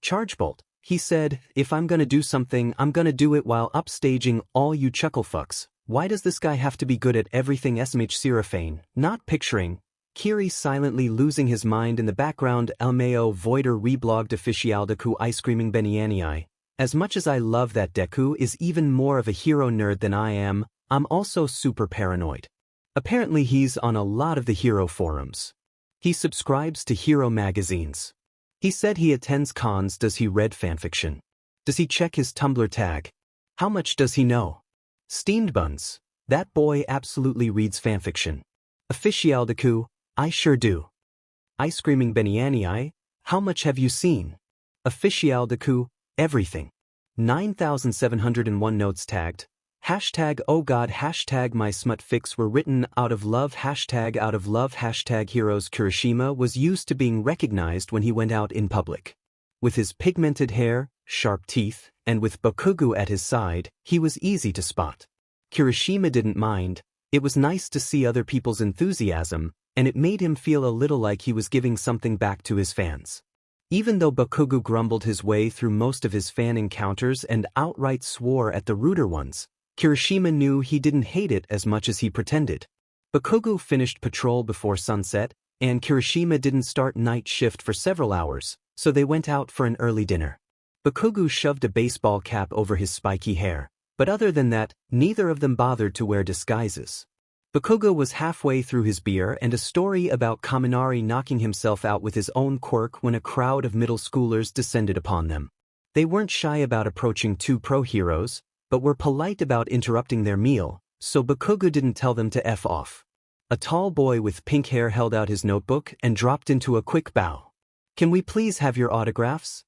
Chargebolt. He said, if I'm gonna do something, I'm gonna do it while upstaging all you chucklefucks. Why does this guy have to be good at everything? SMH Seraphane, not picturing. Kiri silently losing his mind in the background. Elmeo Voider reblogged official Deku ice creaming Benianii. As much as I love that Deku is even more of a hero nerd than I am, I'm also super paranoid. Apparently he's on a lot of the hero forums. He subscribes to hero magazines. He said he attends cons. Does he read fanfiction? Does he check his Tumblr tag? How much does he know? Steamed buns. That boy absolutely reads fanfiction. Official Deku, I sure do. Ice creaming Benianii, how much have you seen? Official Deku, everything. 9,701 notes tagged. Hashtag oh god, hashtag my smut fics were written out of love, hashtag out of love, hashtag heroes. Kirishima was used to being recognized when he went out in public. With his pigmented hair, sharp teeth, and with Bakugo at his side, he was easy to spot. Kirishima didn't mind. It was nice to see other people's enthusiasm, and it made him feel a little like he was giving something back to his fans. Even though Bakugo grumbled his way through most of his fan encounters and outright swore at the ruder ones, Kirishima knew he didn't hate it as much as he pretended. Bakugo finished patrol before sunset, and Kirishima didn't start night shift for several hours, so they went out for an early dinner. Bakugo shoved a baseball cap over his spiky hair, but other than that, neither of them bothered to wear disguises. Bakugo was halfway through his beer and a story about Kaminari knocking himself out with his own quirk when a crowd of middle schoolers descended upon them. They weren't shy about approaching two pro-heroes, but were polite about interrupting their meal, so Bakugo didn't tell them to F off. A tall boy with pink hair held out his notebook and dropped into a quick bow. Can we please have your autographs?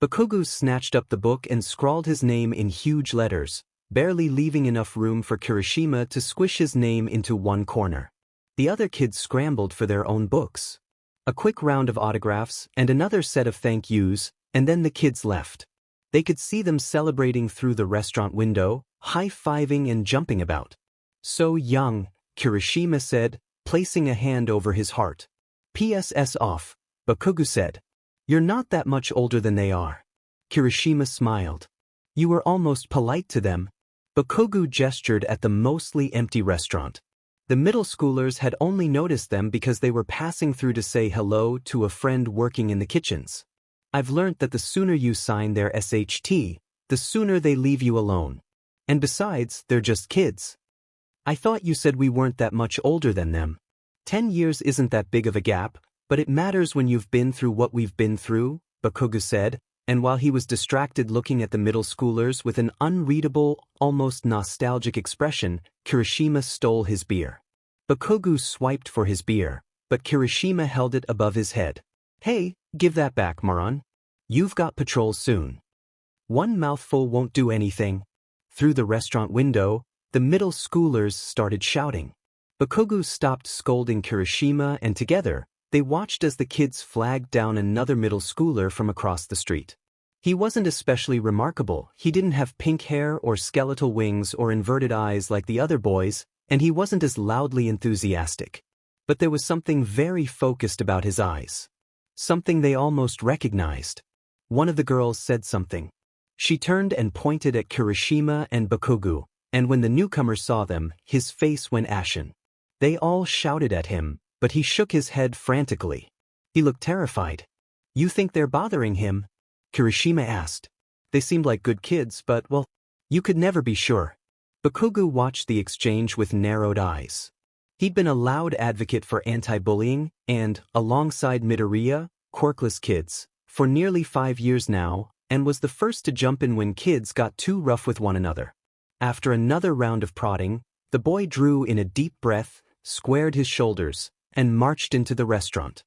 Bakugo snatched up the book and scrawled his name in huge letters, barely leaving enough room for Kirishima to squish his name into one corner. The other kids scrambled for their own books. A quick round of autographs and another set of thank yous, and then the kids left. They could see them celebrating through the restaurant window, high-fiving and jumping about. So young, Kirishima said, placing a hand over his heart. PSS off, Bakugo said. You're not that much older than they are. Kirishima smiled. You were almost polite to them. Bakugo gestured at the mostly empty restaurant. The middle schoolers had only noticed them because they were passing through to say hello to a friend working in the kitchens. I've learnt that the sooner you sign their SHT, the sooner they leave you alone. And besides, they're just kids. I thought you said we weren't that much older than them. 10 years isn't that big of a gap, but it matters when you've been through what we've been through, Bakugo said, and while he was distracted looking at the middle schoolers with an unreadable, almost nostalgic expression, Kirishima stole his beer. Bakugo swiped for his beer, but Kirishima held it above his head. Hey, give that back, moron. You've got patrol soon. One mouthful won't do anything. Through the restaurant window, the middle schoolers started shouting. Bakugo stopped scolding Kirishima and together, they watched as the kids flagged down another middle schooler from across the street. He wasn't especially remarkable, he didn't have pink hair or skeletal wings or inverted eyes like the other boys, and he wasn't as loudly enthusiastic. But there was something very focused about his eyes. Something they almost recognized. One of the girls said something. She turned and pointed at Kirishima and Bakugo, and when the newcomer saw them, his face went ashen. They all shouted at him, but he shook his head frantically. He looked terrified. You think they're bothering him? Kirishima asked. They seemed like good kids, but, well, you could never be sure. Bakugo watched the exchange with narrowed eyes. He'd been a loud advocate for anti-bullying and, alongside Midoriya, quirkless kids, for nearly 5 years now, and was the first to jump in when kids got too rough with one another. After another round of prodding, the boy drew in a deep breath, squared his shoulders, and marched into the restaurant.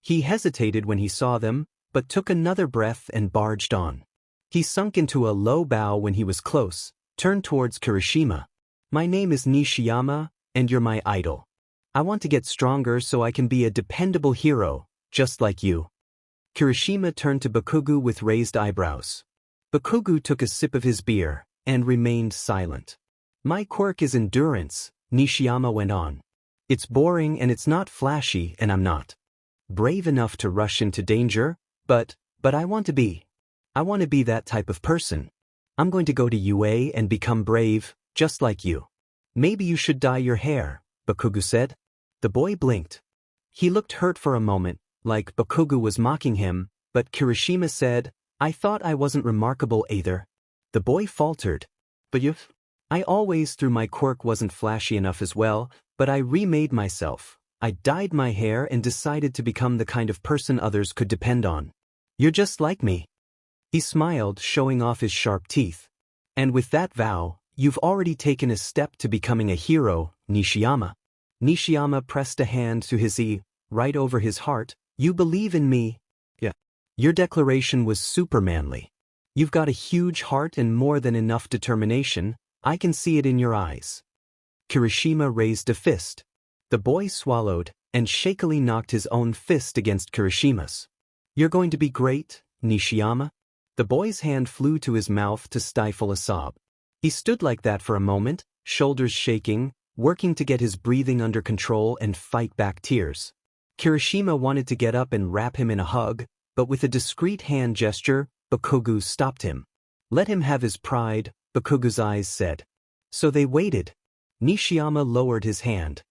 He hesitated when he saw them, but took another breath and barged on. He sunk into a low bow when he was close, turned towards Kirishima. My name is Nishiyama, and you're my idol. I want to get stronger so I can be a dependable hero, just like you. Kirishima turned to Bakugo with raised eyebrows. Bakugo took a sip of his beer, and remained silent. My quirk is endurance, Nishiyama went on. It's boring and it's not flashy and I'm not brave enough to rush into danger, but I want to be. I want to be that type of person. I'm going to go to UA and become brave, just like you. Maybe you should dye your hair, Bakugo said. The boy blinked. He looked hurt for a moment, like Bakugo was mocking him, but Kirishima said, I thought I wasn't remarkable either. The boy faltered. But I always thought my quirk wasn't flashy enough as well, but I remade myself. I dyed my hair and decided to become the kind of person others could depend on. You're just like me. He smiled, showing off his sharp teeth. And with that vow, you've already taken a step to becoming a hero, Nishiyama. Nishiyama pressed a hand to his right over his heart. You believe in me? Yeah. Your declaration was supermanly. You've got a huge heart and more than enough determination. I can see it in your eyes. Kirishima raised a fist. The boy swallowed and shakily knocked his own fist against Kirishima's. You're going to be great, Nishiyama? The boy's hand flew to his mouth to stifle a sob. He stood like that for a moment, shoulders shaking, working to get his breathing under control and fight back tears. Kirishima wanted to get up and wrap him in a hug, but with a discreet hand gesture, Bakugo stopped him. Let him have his pride, Bakugo's eyes said. So they waited. Nishiyama lowered his hand.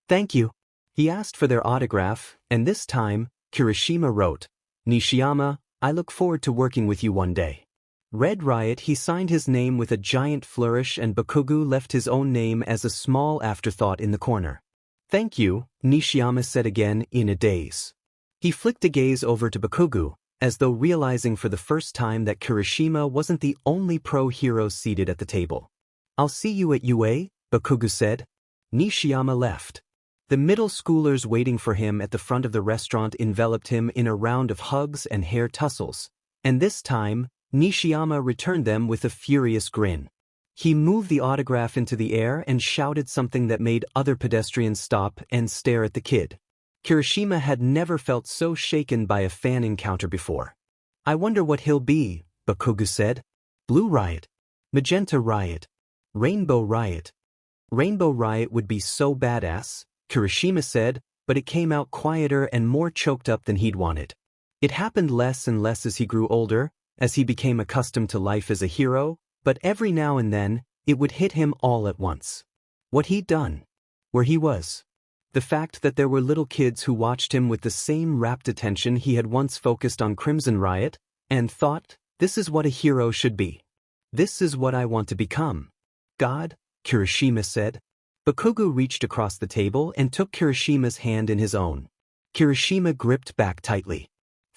Thank you. He asked for their autograph, and this time, Kirishima wrote, Nishiyama, I look forward to working with you one day. Red Riot. He signed his name with a giant flourish and Bakugo left his own name as a small afterthought in the corner. Thank you, Nishiyama said again in a daze. He flicked a gaze over to Bakugo, as though realizing for the first time that Kirishima wasn't the only pro-hero seated at the table. I'll see you at UA, Bakugo said. Nishiyama left. The middle schoolers waiting for him at the front of the restaurant enveloped him in a round of hugs and hair tussles, and this time, Nishiyama returned them with a furious grin. He moved the autograph into the air and shouted something that made other pedestrians stop and stare at the kid. Kirishima had never felt so shaken by a fan encounter before. I wonder what he'll be, Bakugo said. Blue Riot. Magenta Riot. Rainbow Riot. Rainbow Riot would be so badass, Kirishima said, but it came out quieter and more choked up than he'd wanted. It happened less and less as he grew older, as he became accustomed to life as a hero, but every now and then, it would hit him all at once. What he'd done. Where he was. The fact that there were little kids who watched him with the same rapt attention he had once focused on Crimson Riot, and thought, this is what a hero should be. This is what I want to become. God, Kirishima said. Bakugo reached across the table and took Kirishima's hand in his own. Kirishima gripped back tightly.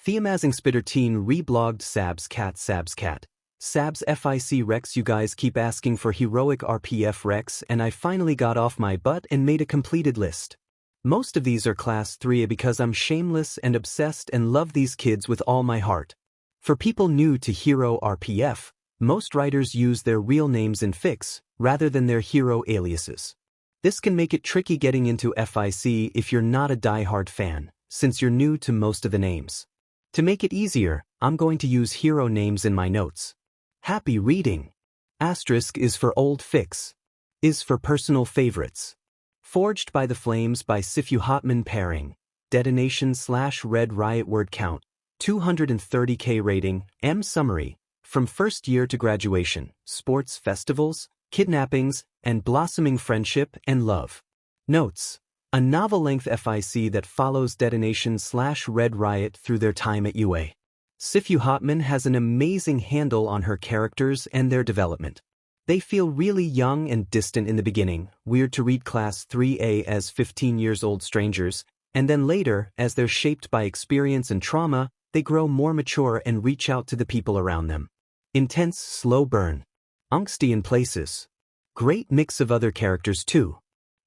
Theamazing Spitterteen reblogged Sab's cat. Sab's FIC Rex, you guys keep asking for heroic RPF Rex, and I finally got off my butt and made a completed list. Most of these are class 3 because I'm shameless and obsessed and love these kids with all my heart. For people new to hero RPF, most writers use their real names in fics, rather than their hero aliases. This can make it tricky getting into FIC if you're not a die-hard fan, since you're new to most of the names. To make it easier, I'm going to use hero names in my notes. Happy reading. Asterisk is for old fics. Is for personal favorites. Forged by the Flames by Sifu Hotman pairing. Detonation/Red Riot word count. 230k rating. M summary. From first year to graduation, sports festivals, kidnappings, and blossoming friendship and love. Notes. A novel-length FIC that follows Detonation/Red Riot through their time at UA. Sifu Hotman has an amazing handle on her characters and their development. They feel really young and distant in the beginning, weird to read class 3A as 15-years-old strangers, and then later, as they're shaped by experience and trauma, they grow more mature and reach out to the people around them. Intense, slow burn. Angsty in places. Great mix of other characters too.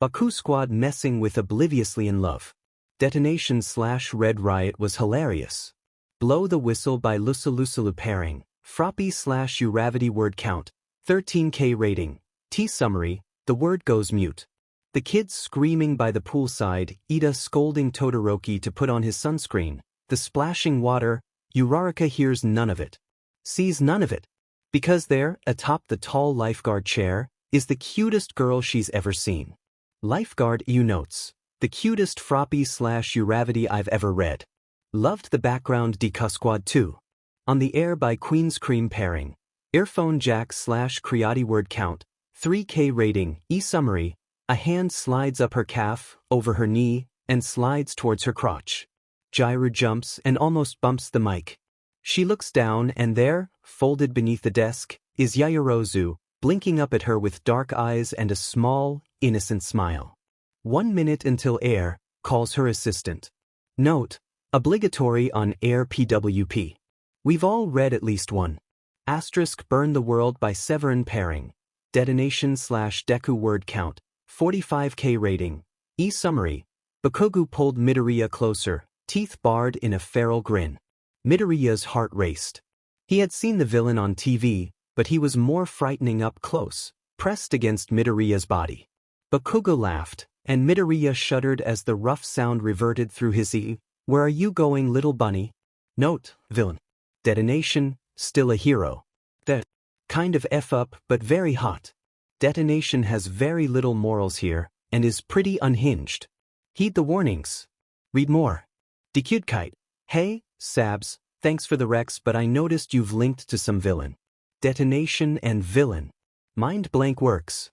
Baku Squad messing with Obliviously in Love. Detonation/Red Riot was hilarious. Blow the Whistle by Lusalusalu pairing. Froppy/Uravity word count. 13k rating. T summary, the word goes mute. The kids screaming by the poolside, Ida scolding Todoroki to put on his sunscreen, the splashing water, Uraraka hears none of it. Sees none of it. Because there, atop the tall lifeguard chair, is the cutest girl she's ever seen. Lifeguard EU notes. The cutest Froppy/Uravity I've ever read. Loved the background Deku Squad too. On the Air by Queen's Cream pairing. Earphone Jack/Creati word count. 3k rating. E summary. A hand slides up her calf, over her knee, and slides towards her crotch. Gyru jumps and almost bumps the mic. She looks down and there, folded beneath the desk, is Yaoyorozu, blinking up at her with dark eyes and a small, innocent smile. 1 minute until Air calls her assistant. Note. Obligatory on Air PWP. We've all read at least one. Asterisk Burn the World by Severin pairing. Detonation/Deku word count. 45k rating. E summary. Bakugo pulled Midoriya closer, teeth bared in a feral grin. Midoriya's heart raced. He had seen the villain on TV, but he was more frightening up close, pressed against Midoriya's body. Bakugo laughed, and Midoriya shuddered as the rough sound reverted through his ear. Where are you going, little bunny? Note, villain. Detonation, still a hero. That kind of F up, but very hot. Detonation has very little morals here, and is pretty unhinged. Heed the warnings. Read more. Dekudekite. Hey, Sabs, thanks for the Rex, but I noticed you've linked to some villain. Detonation and villain. Mind blank works.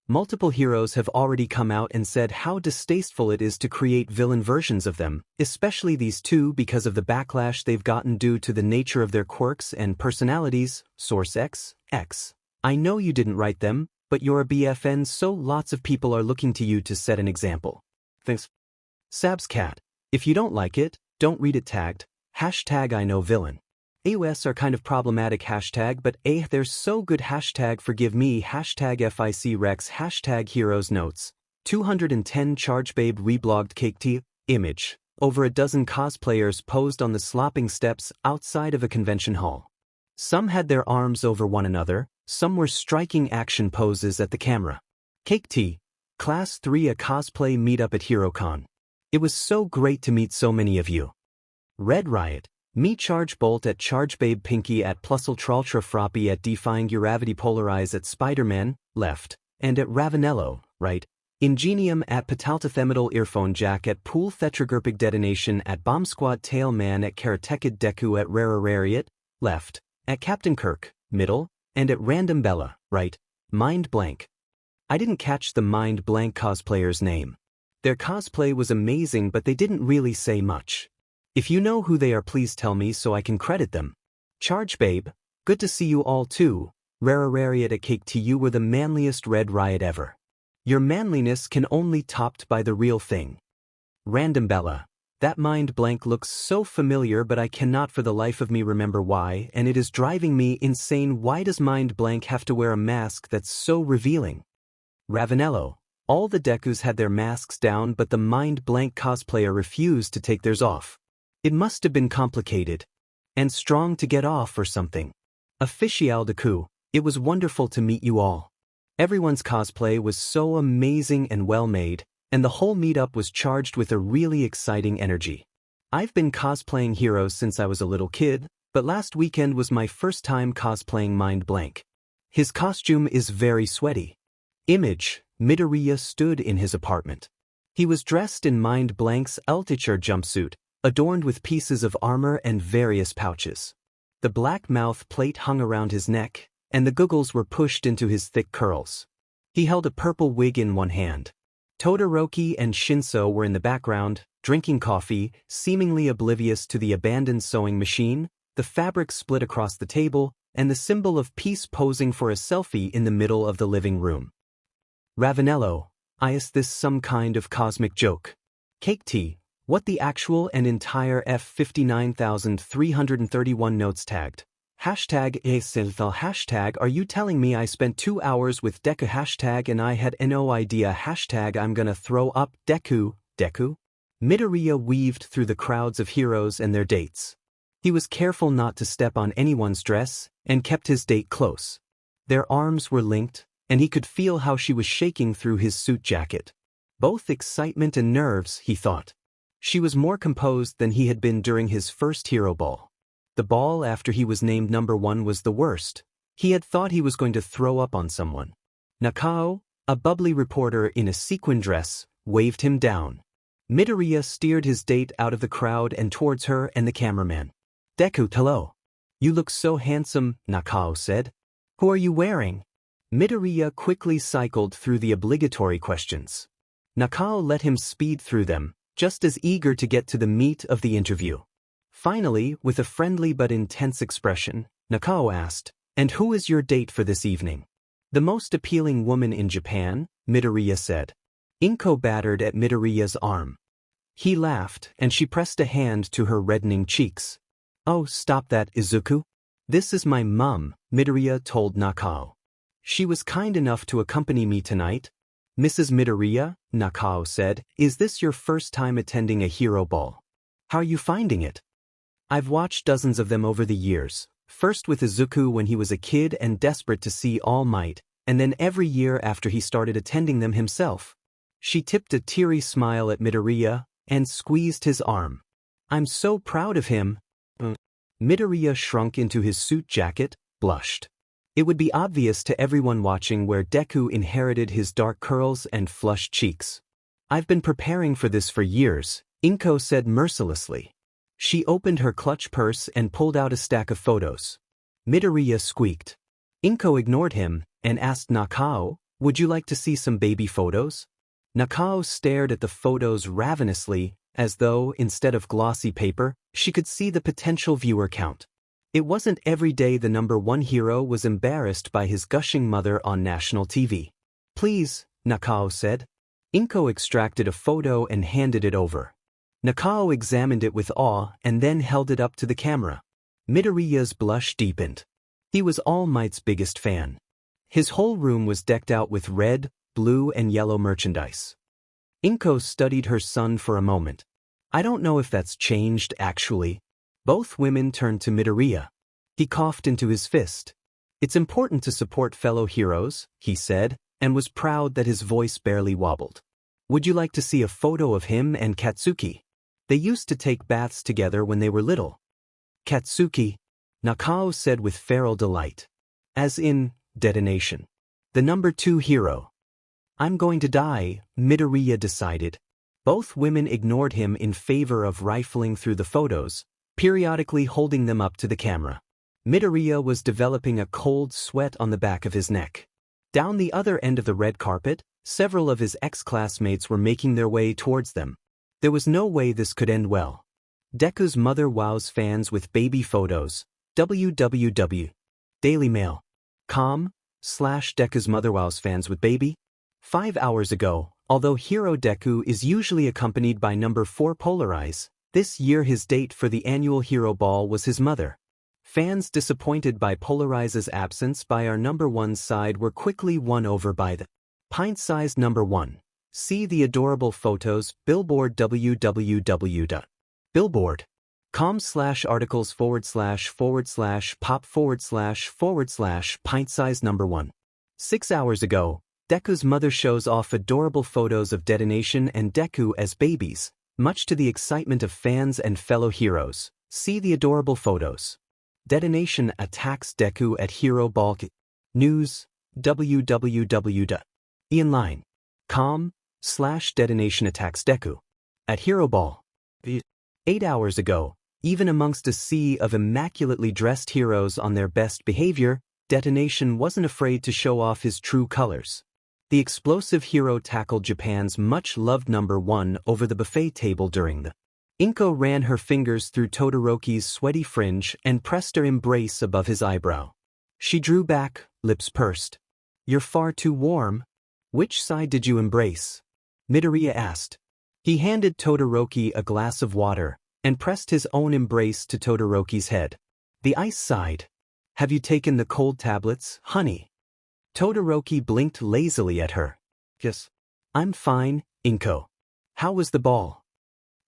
Multiple heroes have already come out and said how distasteful it is to create villain versions of them, especially these two because of the backlash they've gotten due to the nature of their quirks and personalities. Source X. I know you didn't write them, but you're a BFN, so lots of people are looking to you to set an example. Thanks. Sab's cat. If you don't like it, don't read it tagged. Hashtag I know villain. AOS are kind of problematic hashtag, but they're so good hashtag forgive me hashtag FIC Rex hashtag heroes notes. 210 Chargebabe reblogged cake tea. Image. Over a dozen cosplayers posed on the slopping steps outside of a convention hall. Some had their arms over one another, some were striking action poses at the camera. Cake tea. Class 3 a cosplay meetup at HeroCon. It was so great to meet so many of you. Red Riot. Me Charge Bolt at Chargebabe Pinky at Plusultraltra Froppy at Defying Uravity Polarize at Spider-Man, left, and at Ravanello, right. Ingenium at Pataltathemidal Earphone Jack at Pool Thetragerpig Detonation at Bomb Squad Tail Man at Karatekid Deku at Rarariat, left, At Captain Kirk, middle, and at Random Bella, right, mind blank. I didn't catch the mind blank cosplayer's name. Their cosplay was amazing but they didn't really say much. If you know who they are please tell me so I can credit them. Charge babe, good to see you all too. Rarariat at Cake to you were the manliest Red Riot ever. Your manliness can only topped by the real thing. Random Bella. That mind blank looks so familiar but I cannot for the life of me remember why and it is driving me insane. Why does mind blank have to wear a mask that's so revealing? Ravanello. All the Dekus had their masks down but the mind blank cosplayer refused to take theirs off. It must have been complicated. And strong to get off or something. Official Deku, it was wonderful to meet you all. Everyone's cosplay was so amazing and well made. And the whole meetup was charged with a really exciting energy. I've been cosplaying heroes since I was a little kid, but last weekend was my first time cosplaying Mind Blank. His costume is very sweaty. Image, Midoriya stood in his apartment. He was dressed in Mind Blank's Ultiture jumpsuit, adorned with pieces of armor and various pouches. The black mouth plate hung around his neck, and the goggles were pushed into his thick curls. He held a purple wig in one hand. Todoroki and Shinso were in the background, drinking coffee, seemingly oblivious to the abandoned sewing machine, the fabric split across the table, and the symbol of peace posing for a selfie in the middle of the living room. Ravanello, is this some kind of cosmic joke? Cake tea, what the actual and entire F59331 notes tagged. Hashtag #ASILFL hashtag are you telling me I spent 2 hours with Deku hashtag and I had no idea hashtag I'm gonna throw up Deku. Midoriya weaved through the crowds of heroes and their dates. He was careful not to step on anyone's dress and kept his date close. Their arms were linked and he could feel how she was shaking through his suit jacket. Both excitement and nerves, he thought. She was more composed than he had been during his first hero ball. The ball after he was named #1 was the worst. He had thought he was going to throw up on someone. Nakao, a bubbly reporter in a sequin dress, waved him down. Midoriya steered his date out of the crowd and towards her and the cameraman. Deku, hello. You look so handsome, Nakao said. Who are you wearing? Midoriya quickly cycled through the obligatory questions. Nakao let him speed through them, just as eager to get to the meat of the interview. Finally, with a friendly but intense expression, Nakao asked, and who is your date for this evening? The most appealing woman in Japan, Midoriya said. Inko battered at Midoriya's arm. He laughed, and she pressed a hand to her reddening cheeks. Oh, stop that, Izuku. This is my mum, Midoriya told Nakao. She was kind enough to accompany me tonight. Mrs. Midoriya, Nakao said, is this your first time attending a hero ball? How are you finding it? I've watched dozens of them over the years, first with Izuku when he was a kid and desperate to see All Might, and then every year after he started attending them himself. She tipped a teary smile at Midoriya and squeezed his arm. I'm so proud of him. Midoriya shrunk into his suit jacket, blushed. It would be obvious to everyone watching where Deku inherited his dark curls and flushed cheeks. I've been preparing for this for years, Inko said mercilessly. She opened her clutch purse and pulled out a stack of photos. Midoriya squeaked. Inko ignored him and asked Nakao, would you like to see some baby photos? Nakao stared at the photos ravenously, as though, instead of glossy paper, she could see the potential viewer count. It wasn't every day the #1 hero was embarrassed by his gushing mother on national TV. Please, Nakao said. Inko extracted a photo and handed it over. Nakao examined it with awe and then held it up to the camera. Midoriya's blush deepened. He was All Might's biggest fan. His whole room was decked out with red, blue and yellow merchandise. Inko studied her son for a moment. I don't know if that's changed actually. Both women turned to Midoriya. He coughed into his fist. It's important to support fellow heroes, he said, and was proud that his voice barely wobbled. Would you like to see a photo of him and Katsuki? They used to take baths together when they were little. Katsuki, Nakao said with feral delight. As in, detonation. The #2 hero. I'm going to die, Midoriya decided. Both women ignored him in favor of rifling through the photos, periodically holding them up to the camera. Midoriya was developing a cold sweat on the back of his neck. Down the other end of the red carpet, several of his ex-classmates were making their way towards them. There was no way this could end well. Deku's mother wows fans with baby photos. www. DailyMail.com/Deku's mother wows fans with baby. 5 hours ago, although Hero Deku is usually accompanied by number 4 Polarize, this year his date for the annual Hero Ball was his mother. Fans disappointed by Polarize's absence by our number 1's side were quickly won over by the pint-sized number 1. See the adorable photos. Billboard. www.billboard.com/articles/pop/pint-sized number 1. 6 hours ago, Deku's mother shows off adorable photos of Detonation and Deku as babies, much to the excitement of fans and fellow heroes. See the adorable photos. Detonation attacks Deku at Hero Ball. News. www.eonline.com/Detonation attacks Deku at Hero Ball. 8 hours ago, even amongst a sea of immaculately dressed heroes on their best behavior, Detonation wasn't afraid to show off his true colors. The explosive hero tackled Japan's much-loved number 1 over the buffet table during the Inko ran her fingers through Todoroki's sweaty fringe and pressed her embrace above his eyebrow. She drew back, lips pursed. "You're far too warm. Which side did you embrace?" Midoriya asked. He handed Todoroki a glass of water and pressed his own embrace to Todoroki's head. "The ice side. Have you taken the cold tablets, honey?" Todoroki blinked lazily at her. "Yes. I'm fine, Inko. How was the ball?"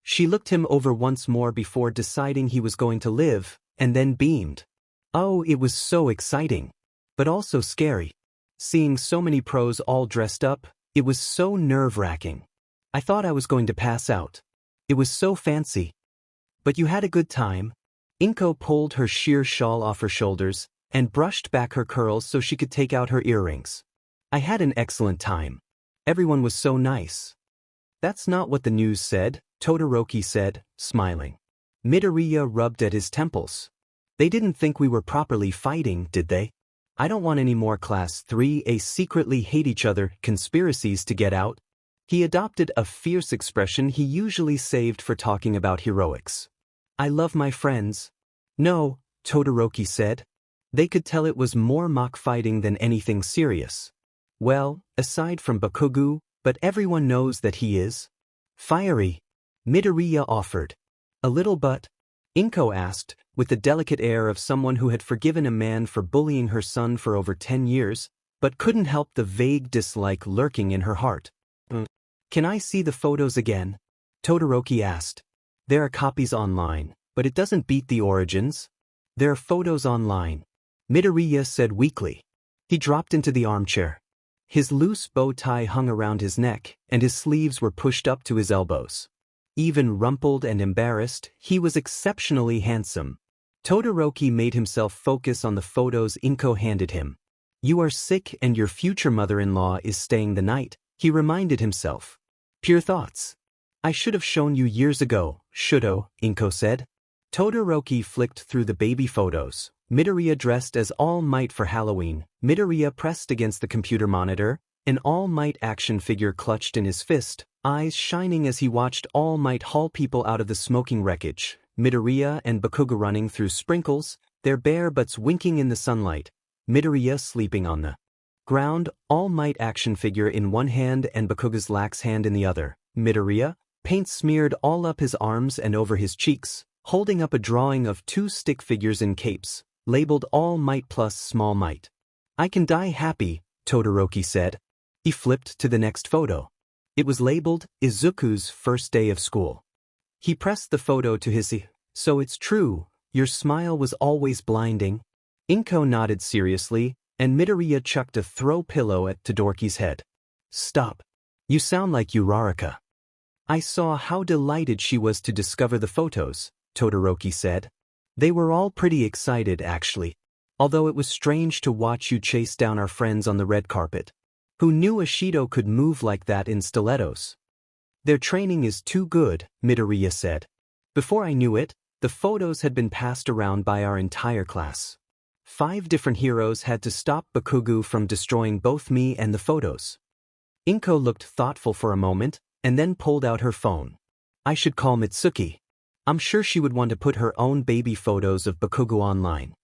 She looked him over once more before deciding he was going to live, and then beamed. "Oh, it was so exciting. But also scary. Seeing so many pros all dressed up, it was so nerve-wracking. I thought I was going to pass out. It was so fancy." "But you had a good time?" Inko pulled her sheer shawl off her shoulders and brushed back her curls so she could take out her earrings. "I had an excellent time. Everyone was so nice." "That's not what the news said," Todoroki said, smiling. Midoriya rubbed at his temples. "They didn't think we were properly fighting, did they? I don't want any more Class 3A secretly hate each other conspiracies to get out." He adopted a fierce expression he usually saved for talking about heroics. "I love my friends." "No," Todoroki said. They could tell it was more mock fighting than anything serious. "Well, aside from Bakugo, but everyone knows that he is fiery," Midoriya offered. "A little but?" Inko asked, with the delicate air of someone who had forgiven a man for bullying her son for over 10 years, but couldn't help the vague dislike lurking in her heart. "Can I see the photos again?" Todoroki asked. "There are copies online, but it doesn't beat the origins." "There are photos online," Midoriya said weakly. He dropped into the armchair. His loose bow tie hung around his neck, and his sleeves were pushed up to his elbows. Even rumpled and embarrassed, he was exceptionally handsome. Todoroki made himself focus on the photos Inko handed him. "You are sick and your future mother-in-law is staying the night," he reminded himself. "Pure thoughts. I should have shown you years ago, shoulda," Inko said. Todoroki flicked through the baby photos. Midoriya dressed as All Might for Halloween. Midoriya pressed against the computer monitor, an All Might action figure clutched in his fist, eyes shining as he watched All Might haul people out of the smoking wreckage. Midoriya and Bakugo running through sprinkles, their bare butts winking in the sunlight. Midoriya sleeping on the ground, All Might action figure in one hand and Bakugo's lax hand in the other. Midoriya, paint smeared all up his arms and over his cheeks, holding up a drawing of 2 stick figures in capes, labeled All Might plus Small Might. "I can die happy," Todoroki said. He flipped to the next photo. It was labeled Izuku's first day of school. He pressed the photo to his ear. "So it's true, your smile was always blinding." Inko nodded seriously, and Midoriya chucked a throw pillow at Todoroki's head. "Stop. You sound like Uraraka." "I saw how delighted she was to discover the photos," Todoroki said. "They were all pretty excited, actually. Although it was strange to watch you chase down our friends on the red carpet. Who knew Ashido could move like that in stilettos?" "Their training is too good," Midoriya said. "Before I knew it, the photos had been passed around by our entire class. 5 different heroes had to stop Bakugo from destroying both me and the photos. Inko looked thoughtful for a moment, and then pulled out her phone. I should call Mitsuki. I'm sure she would want to put her own baby photos of Bakugo online.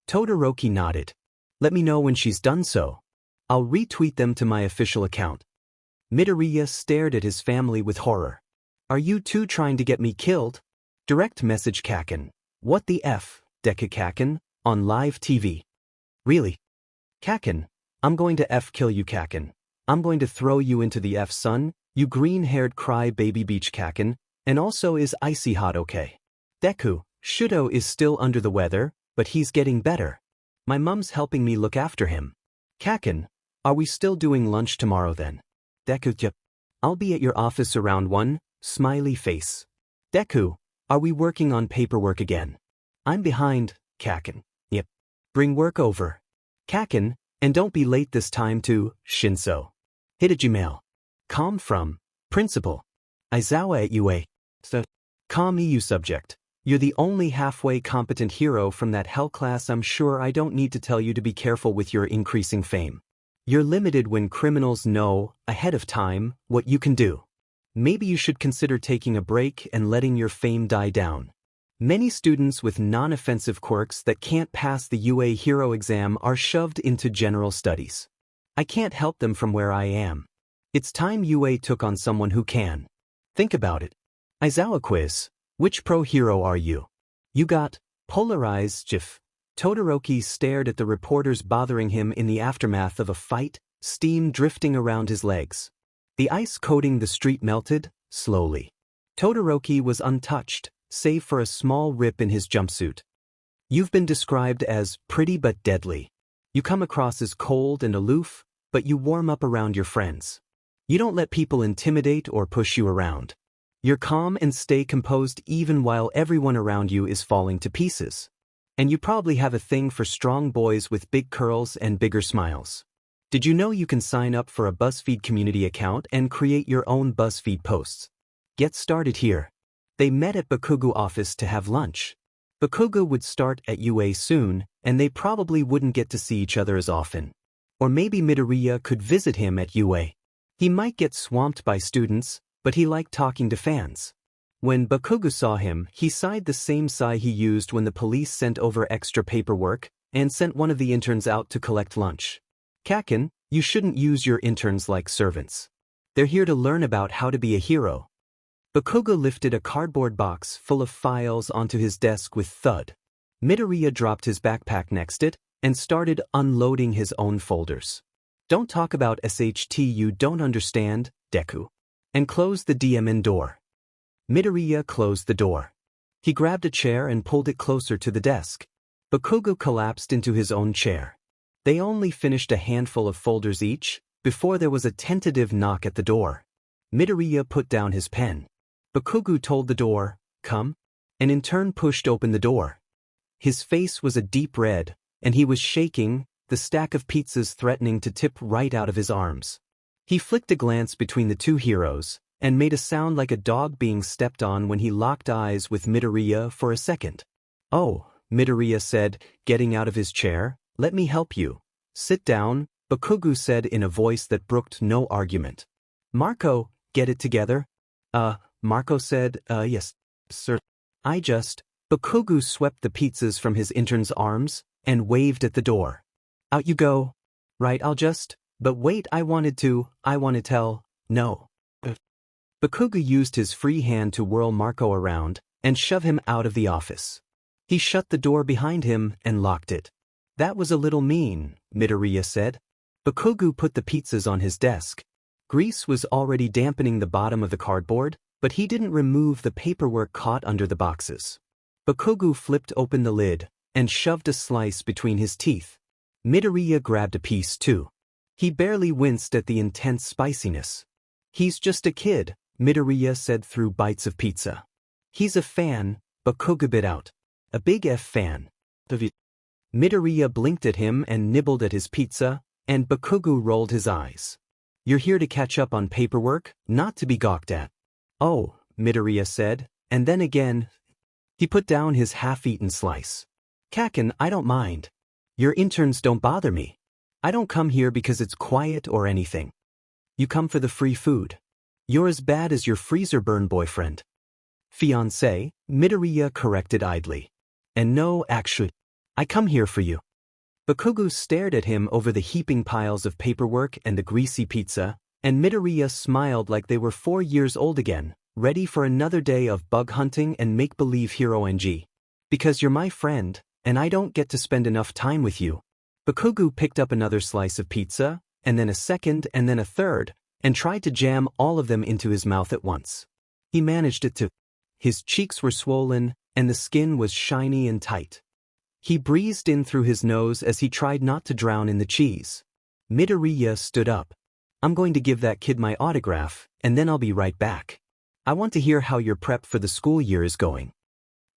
Todoroki nodded. Let me know when she's done so. I'll retweet them to my official account. Midoriya stared at his family with horror. Are you two trying to get me killed? Direct message Kaken. What the F, Deku Kaken, on live TV. Really? Kaken, I'm going to F kill you Kaken. I'm going to throw you into the F sun, you green-haired cry-baby beach Kaken, and also is icy hot okay? Deku, Shudo is still under the weather, but he's getting better. My mum's helping me look after him. Kaken, are we still doing lunch tomorrow then? Deku, yep. I'll be at your office around 1, smiley face. Deku, are we working on paperwork again? I'm behind, Kaken. Yep. Bring work over. Kaken, and don't be late this time to Shinso. Hidejime. Com from Principal. Aizawa at UA. So, com EU subject. You're the only halfway competent hero from that hell class. I'm sure I don't need to tell you to be careful with your increasing fame. You're limited when criminals know, ahead of time, what you can do. Maybe you should consider taking a break and letting your fame die down. Many students with non-offensive quirks that can't pass the UA hero exam are shoved into general studies. I can't help them from where I am. It's time UA took on someone who can. Think about it. Aizawa quiz. Which pro hero are you? You got polarized GIF. Todoroki stared at the reporters bothering him in the aftermath of a fight, steam drifting around his legs. The ice coating the street melted, slowly. Todoroki was untouched, save for a small rip in his jumpsuit. You've been described as pretty but deadly. You come across as cold and aloof, but you warm up around your friends. You don't let people intimidate or push you around. You're calm and stay composed even while everyone around you is falling to pieces. And you probably have a thing for strong boys with big curls and bigger smiles. Did you know you can sign up for a BuzzFeed community account and create your own BuzzFeed posts? Get started here. They met at Bakugo office to have lunch. Bakugo would start at UA soon, and they probably wouldn't get to see each other as often. Or maybe Midoriya could visit him at UA. He might get swamped by students, but he liked talking to fans. When Bakugo saw him, he sighed the same sigh he used when the police sent over extra paperwork and sent one of the interns out to collect lunch. Kaken, you shouldn't use your interns like servants. They're here to learn about how to be a hero. Bakugo lifted a cardboard box full of files onto his desk with thud. Midoriya dropped his backpack next it and started unloading his own folders. Don't talk about SHT you don't understand, Deku. And close the DMN door. Midoriya closed the door. He grabbed a chair and pulled it closer to the desk. Bakugo collapsed into his own chair. They only finished a handful of folders each before there was a tentative knock at the door. Midoriya put down his pen. Bakugo told the door, "Come," and in turn pushed open the door. His face was a deep red, and he was shaking, the stack of pizzas threatening to tip right out of his arms. He flicked a glance between the two heroes, and made a sound like a dog being stepped on when he locked eyes with Midoriya for a second. "Oh," Midoriya said, getting out of his chair, "let me help you." "Sit down," Bakugo said in a voice that brooked no argument. "Marco, get it together?" Marco said, yes, sir. Bakugo swept the pizzas from his intern's arms and waved at the door. "Out you go." "Right, but wait, I want to tell, no." Bakugo used his free hand to whirl Marco around and shove him out of the office. He shut the door behind him and locked it. "That was a little mean," Midoriya said. Bakugo put the pizzas on his desk. Grease was already dampening the bottom of the cardboard, but he didn't remove the paperwork caught under the boxes. Bakugo flipped open the lid and shoved a slice between his teeth. Midoriya grabbed a piece too. He barely winced at the intense spiciness. "He's just a kid," Midoriya said through bites of pizza. "He's a fan," Bakugo bit out. "A big F fan." Midoriya blinked at him and nibbled at his pizza, and Bakugo rolled his eyes. "You're here to catch up on paperwork, not to be gawked at." "Oh," Midoriya said, and then again. He put down his half-eaten slice. "Kaken, I don't mind." Your interns don't bother me. I don't come here because it's quiet or anything. You come for the free food. You're as bad as your freezer burn boyfriend. Fiancé, Midoriya corrected idly. And no, actually, I come here for you. Bakugo stared at him over the heaping piles of paperwork and the greasy pizza, and Midoriya smiled like they were 4 years old again, ready for another day of bug hunting and make-believe hero NG. Because you're my friend, and I don't get to spend enough time with you. Bakugo picked up another slice of pizza, and then a second and then a third, and tried to jam all of them into his mouth at once. He managed it too. His cheeks were swollen, and the skin was shiny and tight. He breezed in through his nose as he tried not to drown in the cheese. Midoriya stood up. I'm going to give that kid my autograph, and then I'll be right back. I want to hear how your prep for the school year is going.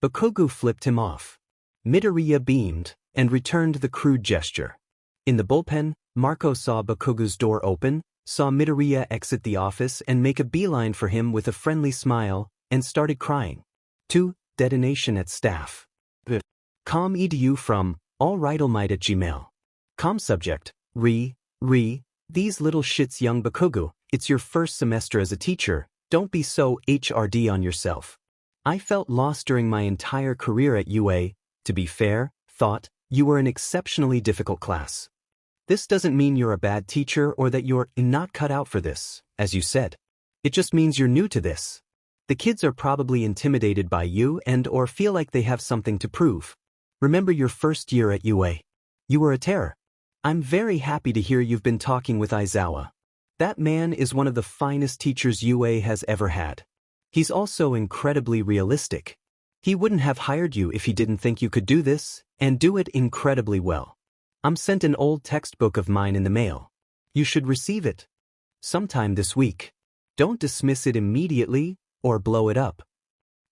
Bakugo flipped him off. Midoriya beamed, and returned the crude gesture. In the bullpen, Marco saw Bakugo's door open, saw Midoriya exit the office and make a beeline for him with a friendly smile, and started crying. 2. Detonation at staff. Com edu from, allrightalmight at Gmail. Com subject, these little shits young Bakugo, it's your first semester as a teacher, don't be so HRD on yourself. I felt lost during my entire career at UA, to be fair, thought, you were an exceptionally difficult class. This doesn't mean you're a bad teacher or that you're not cut out for this, as you said. It just means you're new to this. The kids are probably intimidated by you and or feel like they have something to prove. Remember your first year at UA. You were a terror. I'm very happy to hear you've been talking with Aizawa. That man is one of the finest teachers UA has ever had. He's also incredibly realistic. He wouldn't have hired you if he didn't think you could do this, and do it incredibly well. I'm sent an old textbook of mine in the mail. You should receive it sometime this week. Don't dismiss it immediately, or blow it up.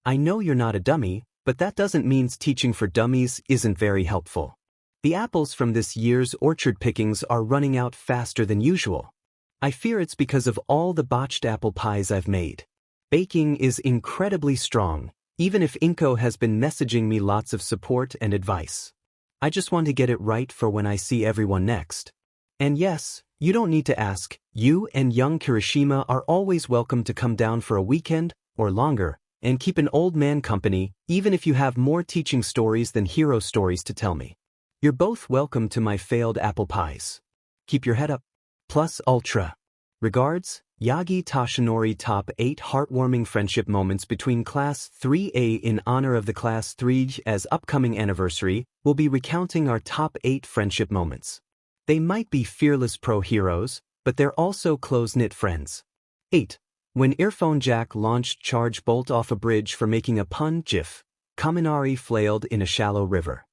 I know you're not a dummy, but that doesn't mean teaching for dummies isn't very helpful. The apples from this year's orchard pickings are running out faster than usual. I fear it's because of all the botched apple pies I've made. Baking is incredibly strong, even if Inko has been messaging me lots of support and advice. I just want to get it right for when I see everyone next. And yes, you don't need to ask, you and young Kirishima are always welcome to come down for a weekend, or longer, and keep an old man company, even if you have more teaching stories than hero stories to tell me. You're both welcome to my failed apple pies. Keep your head up. Plus Ultra. Regards, Yagi Toshinori. Top 8 heartwarming friendship moments between Class 3A. In honor of the Class 3's upcoming anniversary, we'll be recounting our top 8 friendship moments. They might be fearless pro-heroes, but they're also close-knit friends. 8. When Earphone Jack launched Charge Bolt off a bridge for making a pun gif, Kaminari flailed in a shallow river.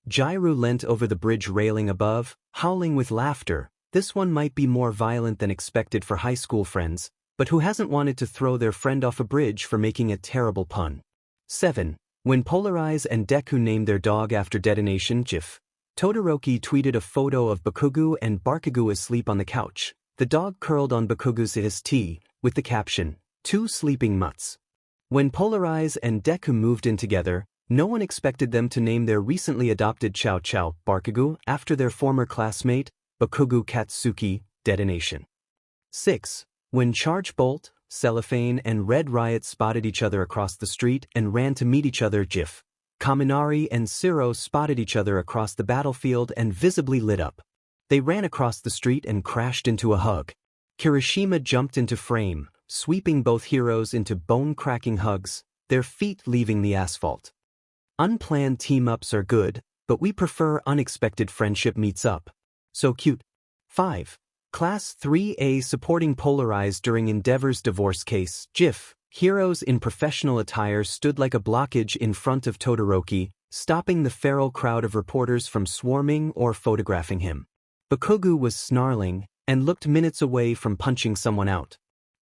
Jairu leant over the bridge railing above, howling with laughter. This one might be more violent than expected for high school friends, but who hasn't wanted to throw their friend off a bridge for making a terrible pun? 7. When Polarize and Deku named their dog after Detonation gif, Todoroki tweeted a photo of Bakugo and Barkagu asleep on the couch, the dog curled on Bakugo's tea, with the caption, 2 sleeping mutts. When Polarize and Deku moved in together, no one expected them to name their recently adopted Chow Chow Barkagu after their former classmate, Bakugo Katsuki, Detonation. 6. When Charge Bolt, Cellophane and Red Riot spotted each other across the street and ran to meet each other gif, Kaminari and Siro spotted each other across the battlefield and visibly lit up. They ran across the street and crashed into a hug. Kirishima jumped into frame, sweeping both heroes into bone-cracking hugs, their feet leaving the asphalt. Unplanned team-ups are good, but we prefer unexpected friendship meets-up. So cute. 5. Class 3A supporting Polarize during Endeavor's divorce case, gif. Heroes in professional attire stood like a blockage in front of Todoroki, stopping the feral crowd of reporters from swarming or photographing him. Bakugo was snarling, and looked minutes away from punching someone out.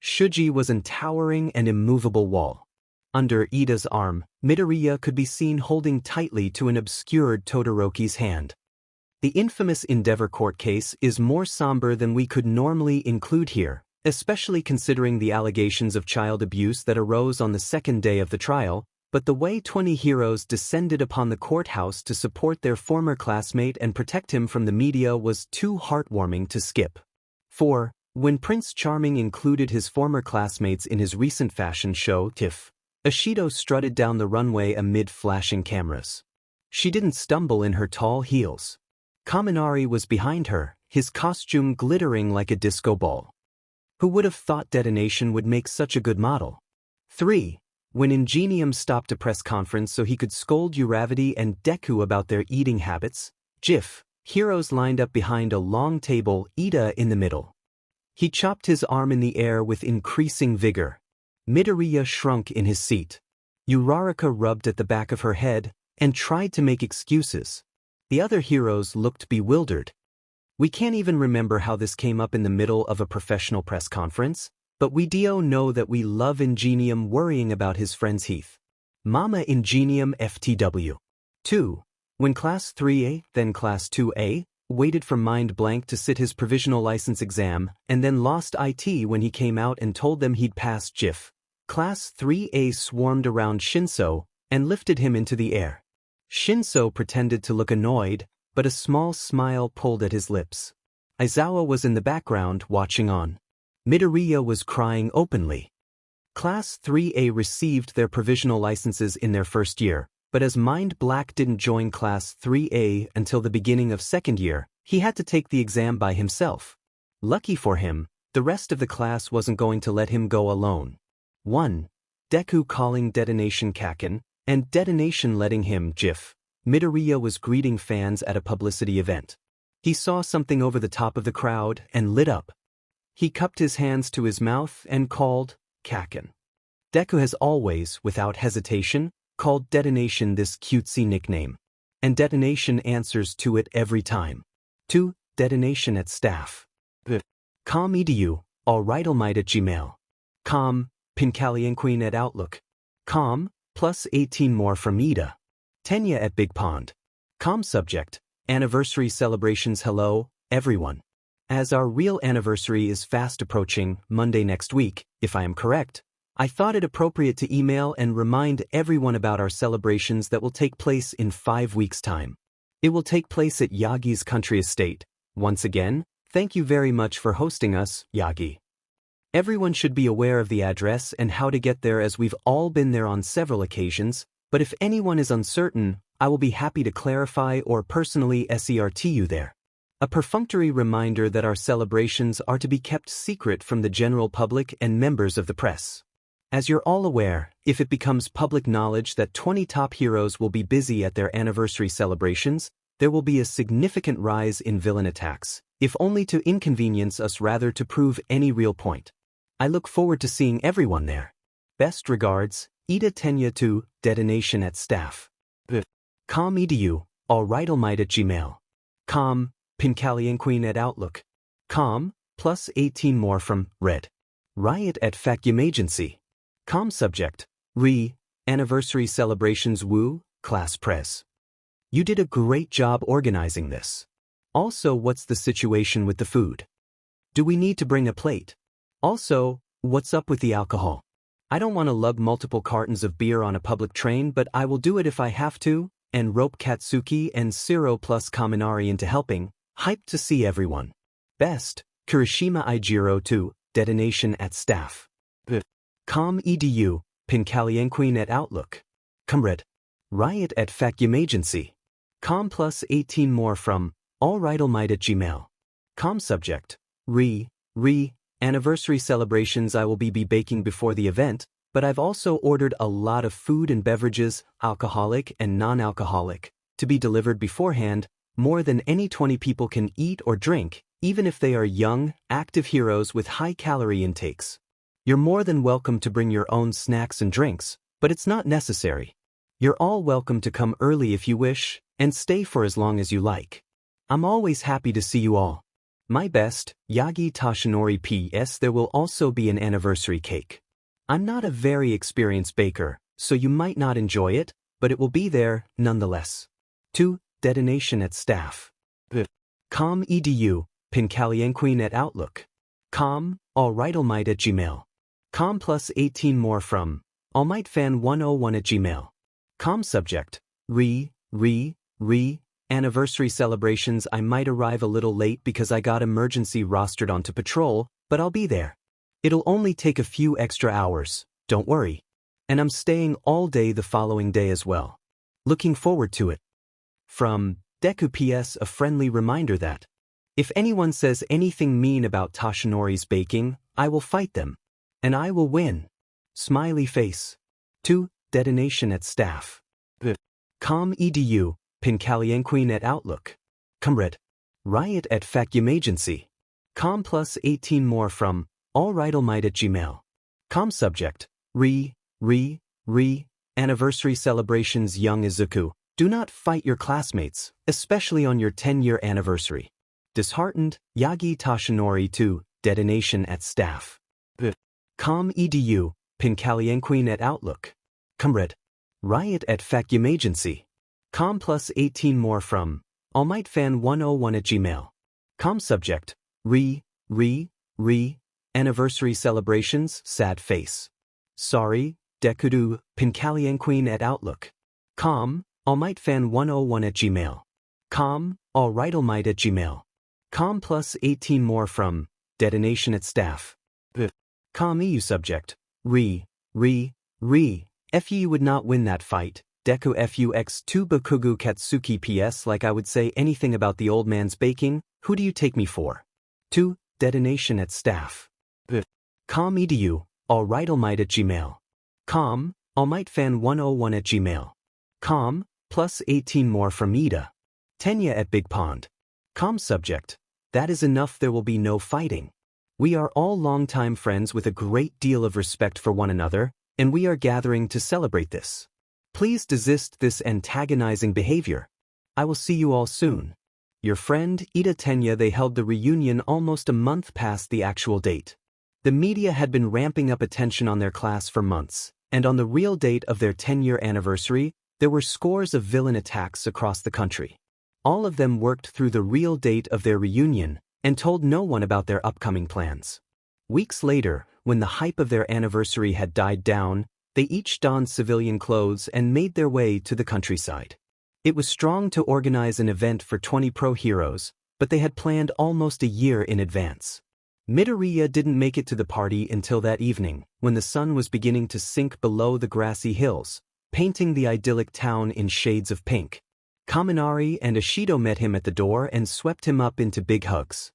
Shuji was a towering and immovable wall. Under Ida's arm, Midoriya could be seen holding tightly to an obscured Todoroki's hand. The infamous Endeavor court case is more somber than we could normally include here, especially considering the allegations of child abuse that arose on the second day of the trial, But the way 20 heroes descended upon the courthouse to support their former classmate and protect him from the media was too heartwarming to skip. 4. When Prince Charming included his former classmates in his recent fashion show, TIFF, Ashido strutted down the runway amid flashing cameras. She didn't stumble in her tall heels. Kaminari was behind her, his costume glittering like a disco ball. Who would have thought Detonation would make such a good model? 3. When Ingenium stopped a press conference so he could scold Uravity and Deku about their eating habits, GIF, heroes lined up behind a long table, Ida in the middle. He chopped his arm in the air with increasing vigor. Midoriya shrunk in his seat. Uraraka rubbed at the back of her head and tried to make excuses. The other heroes looked bewildered. We can't even remember how this came up in the middle of a professional press conference, but we know that we love Ingenium worrying about his friends Heath. Mama Ingenium FTW. 2. When Class 3A, then Class 2A, waited for Mind Blank to sit his provisional license exam and then lost IT when he came out and told them he'd passed GIF. Class 3A swarmed around Shinso and lifted him into the air. Shinso pretended to look annoyed, but a small smile pulled at his lips. Aizawa was in the background watching on. Midoriya was crying openly. Class 3A received their provisional licenses in their first year, but as Mind Black didn't join Class 3A until the beginning of second year, he had to take the exam by himself. Lucky for him, the rest of the class wasn't going to let him go alone. 1. Deku calling Detonation Kaken, and Detonation letting him GIF. Midoriya was greeting fans at a publicity event. He saw something over the top of the crowd and lit up. He cupped his hands to his mouth and called, Kaken. Deku has always, without hesitation, called Detonation this cutesy nickname. And Detonation answers to it every time. 2. Detonation at staff. Com edu, alright almight at Gmail. Com, Pincalienqueen at Outlook. Com, plus 18 more from Ida. Tenya at Big Pond. Com subject, anniversary celebrations. Hello, everyone. As our real anniversary is fast approaching, Monday next week, if I am correct, I thought it appropriate to email and remind everyone about our celebrations that will take place in 5 weeks' time. It will take place at Yagi's country estate. Once again, thank you very much for hosting us, Yagi. Everyone should be aware of the address and how to get there as we've all been there on several occasions, but if anyone is uncertain, I will be happy to clarify or personally SERT you there. A perfunctory reminder that our celebrations are to be kept secret from the general public and members of the press. As you're all aware, if it becomes public knowledge that 20 top heroes will be busy at their anniversary celebrations, there will be a significant rise in villain attacks, if only to inconvenience us rather to prove any real point. I look forward to seeing everyone there. Best regards, Ida Tenya to Detonation at staff. Com edu, alright almight at Gmail. Com, Pincalienqueen at Outlook. Com, plus 18 more from Red. Riot at Vacuum Agency. Com subject, anniversary celebrations. Woo, class press. You did a great job organizing this. Also, what's the situation with the food? Do we need to bring a plate? Also, what's up with the alcohol? I don't want to lug multiple cartons of beer on a public train, but I will do it if I have to, and rope Katsuki and Siro plus Kaminari into helping. Hyped to see everyone. Best, Kirishima Ijiro to Detonation at staff. Com edu, Pincalienqueen at Outlook. Comrade. Riot at Vacuum Agency. Com plus 18 more from alright almight at Gmail. Com subject, anniversary celebrations. I will be baking before the event, but I've also ordered a lot of food and beverages, alcoholic and non-alcoholic, to be delivered beforehand, more than any 20 people can eat or drink, even if they are young, active heroes with high-calorie intakes. You're more than welcome to bring your own snacks and drinks, but it's not necessary. You're all welcome to come early if you wish, and stay for as long as you like. I'm always happy to see you all. My best, Yagi Toshinori. P.S. There will also be an anniversary cake. I'm not a very experienced baker, so you might not enjoy it, but it will be there, nonetheless. 2. Detonation at staff. Com edu, Pincalienqueen at Outlook. Com, alright almight at Gmail. Com plus 18 more from almightfan101@gmail.com subject, anniversary celebrations. I might arrive a little late because I got emergency rostered onto patrol, but I'll be there. It'll only take a few extra hours, don't worry. And I'm staying all day the following day as well. Looking forward to it. From Deku. PS, a friendly reminder that if anyone says anything mean about Toshinori's baking, I will fight them. And I will win. Smiley face. 2. Detonation at staff. Com edu, Pincalienqueen at Outlook. Comrade. Riot at Vacuum Agency. Com plus 18 more from allrightalmight@gmail.com subject, anniversary celebrations. Young Izuku, do not fight your classmates, especially on your 10-year anniversary. Disheartened, Yagi Toshinori. 2. Detonation at staff. Com edu, Pincalienqueen at Outlook. Comrade. Riot at Vacuum Agency. Com plus 18 more from allmightfan101@gmail.com subject, anniversary celebrations. Sad face. Sorry, Deku. Pincalienqueen at Outlook. Com, allmightfan101@gmail.com, allrightalmight@gmail.com plus 18 more from detonation at staff. Com EU subject, FU would not win that fight. Deku FUX2 Bakugu Katsuki. PS, like I would say anything about the old man's baking, who do you take me for? 2. Detonation at staff. Com edu, allrightalmight@gmail.com, allmightfan101@gmail.com, plus 18 more from Ida. Tenya at Big Pond. Com subject, that is enough, there will be no fighting. We are all longtime friends with a great deal of respect for one another, and we are gathering to celebrate this. Please desist this antagonizing behavior. I will see you all soon. Your friend, Ida. Tenya. They held the reunion almost a month past the actual date. The media had been ramping up attention on their class for months, and on the real date of their 10-year anniversary, there were scores of villain attacks across the country. All of them worked through the real date of their reunion and told no one about their upcoming plans. Weeks later, when the hype of their anniversary had died down, they each donned civilian clothes and made their way to the countryside. It was strong to organize an event for 20 pro heroes, but they had planned almost a year in advance. Midoriya didn't make it to the party until that evening, when the sun was beginning to sink below the grassy hills, painting the idyllic town in shades of pink. Kaminari and Ashido met him at the door and swept him up into big hugs.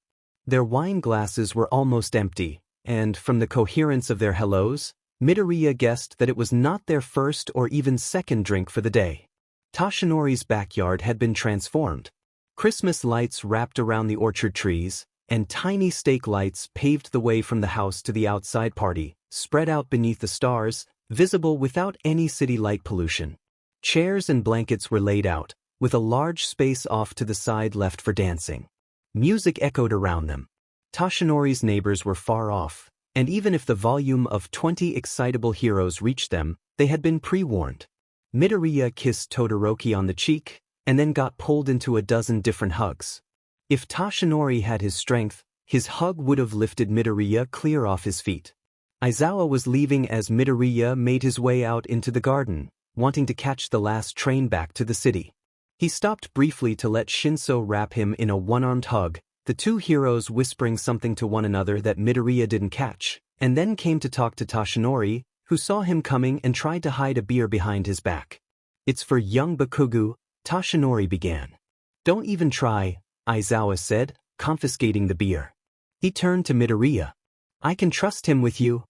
Their wine glasses were almost empty, and from the coherence of their hellos, Midoriya guessed that it was not their first or even second drink for the day. Toshinori's backyard had been transformed. Christmas lights wrapped around the orchard trees, and tiny stake lights paved the way from the house to the outside party, spread out beneath the stars, visible without any city light pollution. Chairs and blankets were laid out, with a large space off to the side left for dancing. Music echoed around them. Toshinori's neighbors were far off, and even if the volume of 20 excitable heroes reached them, they had been pre-warned. Midoriya kissed Todoroki on the cheek, and then got pulled into a dozen different hugs. If Toshinori had his strength, his hug would have lifted Midoriya clear off his feet. Aizawa was leaving as Midoriya made his way out into the garden, wanting to catch the last train back to the city. He stopped briefly to let Shinso wrap him in a one-armed hug, the two heroes whispering something to one another that Midoriya didn't catch, and then came to talk to Toshinori, who saw him coming and tried to hide a beer behind his back. "It's for young Bakugu," Toshinori began. "Don't even try," Aizawa said, confiscating the beer. He turned to Midoriya. "I can trust him with you."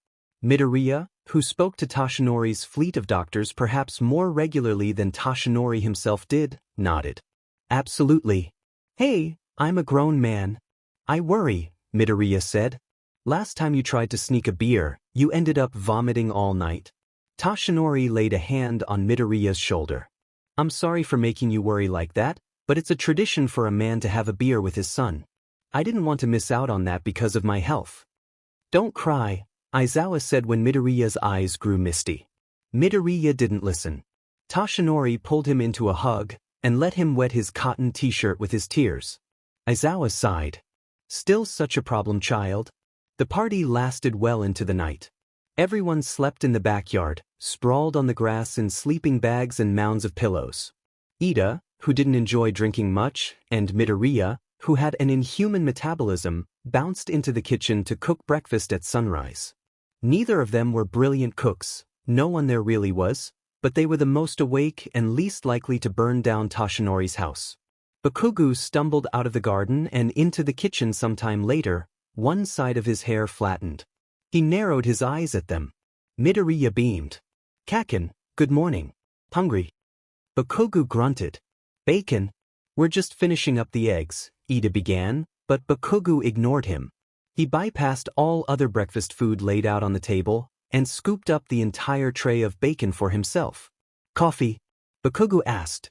Midoriya, who spoke to Toshinori's fleet of doctors perhaps more regularly than Toshinori himself did, nodded. "Absolutely. Hey, I'm a grown man." "I worry," Midoriya said. "Last time you tried to sneak a beer, you ended up vomiting all night." Toshinori laid a hand on Midoriya's shoulder. "I'm sorry for making you worry like that, but it's a tradition for a man to have a beer with his son. I didn't want to miss out on that because of my health." "Don't cry," Aizawa said when Midoriya's eyes grew misty. Midoriya didn't listen. Toshinori pulled him into a hug and let him wet his cotton t-shirt with his tears. Aizawa sighed. "Still such a problem child?" The party lasted well into the night. Everyone slept in the backyard, sprawled on the grass in sleeping bags and mounds of pillows. Ida, who didn't enjoy drinking much, and Midoriya, who had an inhuman metabolism, bounced into the kitchen to cook breakfast at sunrise. Neither of them were brilliant cooks, no one there really was, but they were the most awake and least likely to burn down Toshinori's house. Bakugo stumbled out of the garden and into the kitchen sometime later, one side of his hair flattened. He narrowed his eyes at them. Midoriya beamed. "Kaken, good morning. Hungry?" Bakugo grunted. "Bacon? We're just finishing up the eggs," Ida began, but Bakugo ignored him. He bypassed all other breakfast food laid out on the table and scooped up the entire tray of bacon for himself. "Coffee?" Bakugo asked.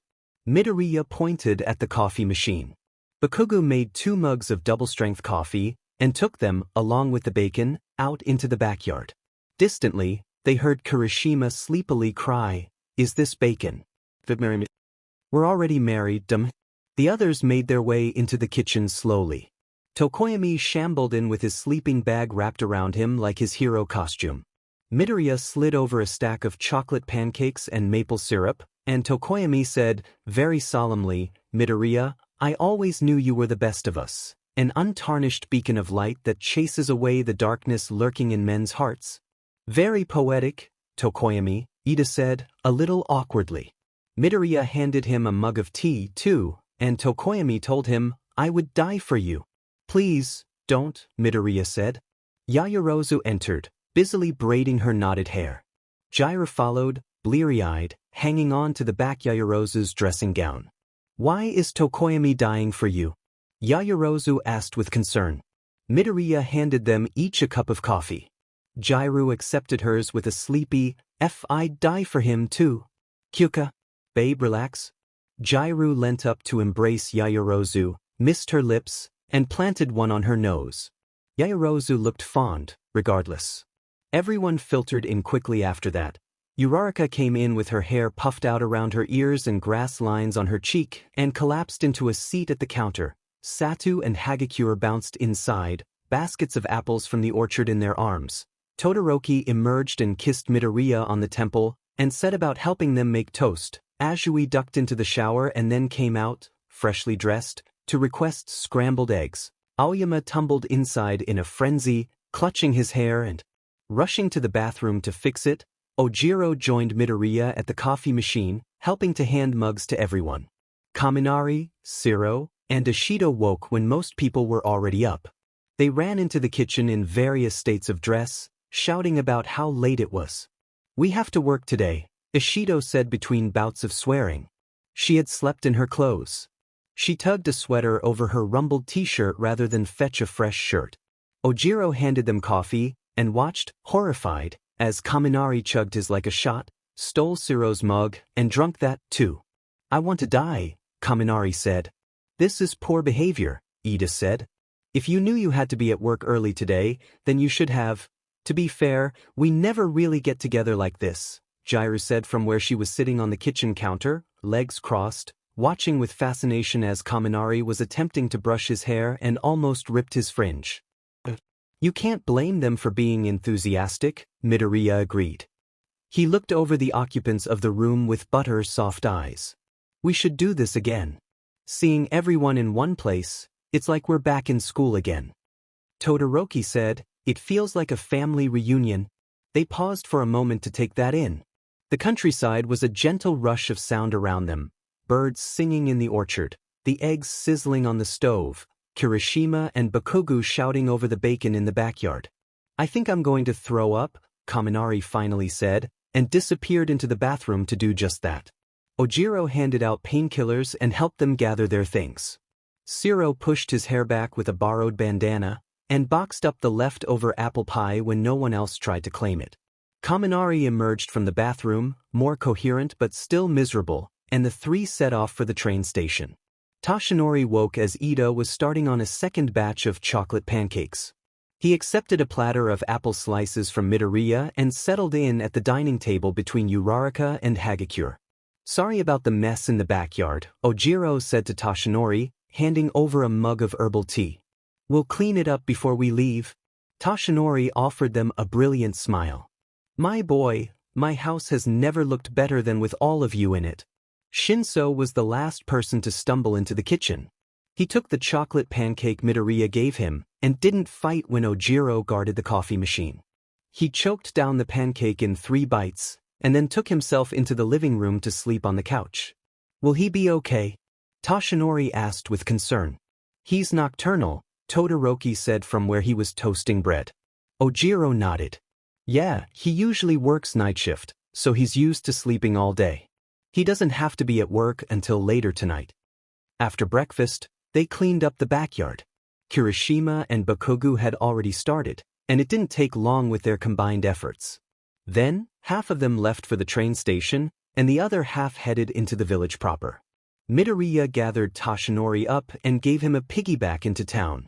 Midoriya pointed at the coffee machine. Bakugo made 2 mugs of double-strength coffee and took them, along with the bacon, out into the backyard. Distantly, they heard Kirishima sleepily cry, "Is this bacon? We're already married, dumb." The others made their way into the kitchen slowly. Tokoyami shambled in with his sleeping bag wrapped around him like his hero costume. Midoriya slid over a stack of chocolate pancakes and maple syrup, and Tokoyami said, very solemnly, "Midoriya, I always knew you were the best of us, an untarnished beacon of light that chases away the darkness lurking in men's hearts." "Very poetic, Tokoyami," Ida said, a little awkwardly. Midoriya handed him a mug of tea, too, and Tokoyami told him, "I would die for you." "Please, don't," Midoriya said. Yaoyorozu entered, busily braiding her knotted hair. Jiraiya followed, bleary-eyed, hanging on to the back Yaoyorozu's dressing gown. "Why is Tokoyami dying for you?" Yaoyorozu asked with concern. Midoriya handed them each a cup of coffee. Jiraiya accepted hers with a sleepy, "I'd die for him too." "Kyuka, babe, relax." Jiraiya leant up to embrace Yaoyorozu, missed her lips, and planted one on her nose. Yaoyorozu looked fond, regardless. Everyone filtered in quickly after that. Uraraka came in with her hair puffed out around her ears and grass lines on her cheek and collapsed into a seat at the counter. Satu and Hagakure bounced inside, baskets of apples from the orchard in their arms. Todoroki emerged and kissed Midoriya on the temple and set about helping them make toast. Azui ducked into the shower and then came out, freshly dressed, to request scrambled eggs. Aoyama tumbled inside in a frenzy, clutching his hair and rushing to the bathroom to fix it. Ojiro joined Midoriya at the coffee machine, helping to hand mugs to everyone. Kaminari, Shiro, and Ashido woke when most people were already up. They ran into the kitchen in various states of dress, shouting about how late it was. "We have to work today," Ashido said between bouts of swearing. She had slept in her clothes. She tugged a sweater over her rumpled t-shirt rather than fetch a fresh shirt. Ojiro handed them coffee and watched, horrified, as Kaminari chugged his like a shot, stole Shiro's mug, and drank that, too. "I want to die," Kaminari said. "This is poor behavior," Ida said. "If you knew you had to be at work early today, then you should have. To be fair, we never really get together like this," Jiraiya said from where she was sitting on the kitchen counter, legs crossed, watching with fascination as Kaminari was attempting to brush his hair and almost ripped his fringe. "You can't blame them for being enthusiastic," Midoriya agreed. He looked over the occupants of the room with butter-soft eyes. "We should do this again. Seeing everyone in one place, it's like we're back in school again." Todoroki said, "It feels like a family reunion." They paused for a moment to take that in. The countryside was a gentle rush of sound around them, birds singing in the orchard, the eggs sizzling on the stove, Kirishima and Bakugo shouting over the bacon in the backyard. "I think I'm going to throw up," Kaminari finally said, and disappeared into the bathroom to do just that. Ojiro handed out painkillers and helped them gather their things. Shiro pushed his hair back with a borrowed bandana and boxed up the leftover apple pie when no one else tried to claim it. Kaminari emerged from the bathroom, more coherent but still miserable, and the three set off for the train station. Toshinori woke as Ida was starting on a second batch of chocolate pancakes. He accepted a platter of apple slices from Midoriya and settled in at the dining table between Uraraka and Hagakure. "Sorry about the mess in the backyard," Ojiro said to Toshinori, handing over a mug of herbal tea. "We'll clean it up before we leave." Toshinori offered them a brilliant smile. My boy, my house has never looked better than with all of you in it. Shinso was the last person to stumble into the kitchen. He took the chocolate pancake Midoriya gave him, and didn't fight when Ojiro guarded the coffee machine. He choked down the pancake in 3 bites, and then took himself into the living room to sleep on the couch. Will he be okay? Toshinori asked with concern. He's nocturnal, Todoroki said from where he was toasting bread. Ojiro nodded. Yeah, he usually works night shift, so he's used to sleeping all day. He doesn't have to be at work until later tonight. After breakfast, they cleaned up the backyard. Kirishima and Bakugo had already started, and it didn't take long with their combined efforts. Then, half of them left for the train station, and the other half headed into the village proper. Midoriya gathered Toshinori up and gave him a piggyback into town.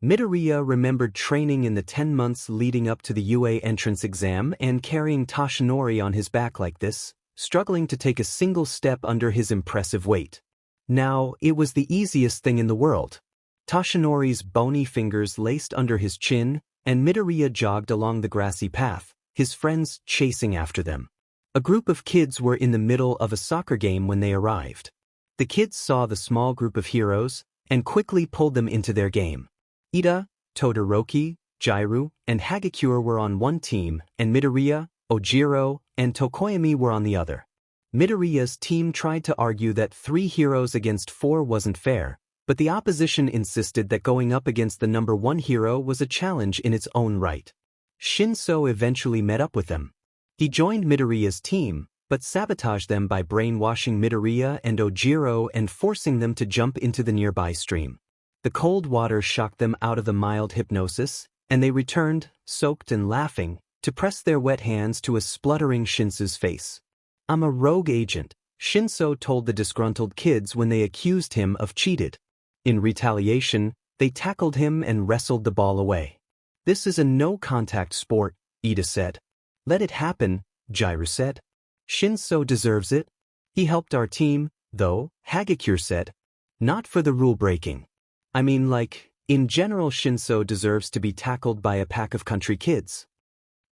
Midoriya remembered training in the 10 months leading up to the UA entrance exam and carrying Toshinori on his back like this, struggling to take a single step under his impressive weight. Now, it was the easiest thing in the world. Toshinori's bony fingers laced under his chin, and Midoriya jogged along the grassy path, his friends chasing after them. A group of kids were in the middle of a soccer game when they arrived. The kids saw the small group of heroes, and quickly pulled them into their game. Ida, Todoroki, Jiraiya, and Hagakure were on one team, and Midoriya, Ojiro, and Tokoyami were on the other. Midoriya's team tried to argue that 3 heroes against 4 wasn't fair, but the opposition insisted that going up against the number 1 hero was a challenge in its own right. Shinso eventually met up with them. He joined Midoriya's team, but sabotaged them by brainwashing Midoriya and Ojiro and forcing them to jump into the nearby stream. The cold water shocked them out of the mild hypnosis, and they returned, soaked and laughing, to press their wet hands to a spluttering Shinso's face. I'm a rogue agent, Shinso told the disgruntled kids when they accused him of cheated. In retaliation, they tackled him and wrestled the ball away. This is a no-contact sport, Ida said. Let it happen, Jiraiya said. Shinso deserves it. He helped our team, though, Hagakure said. Not for the rule-breaking. I mean, like, in general Shinso deserves to be tackled by a pack of country kids.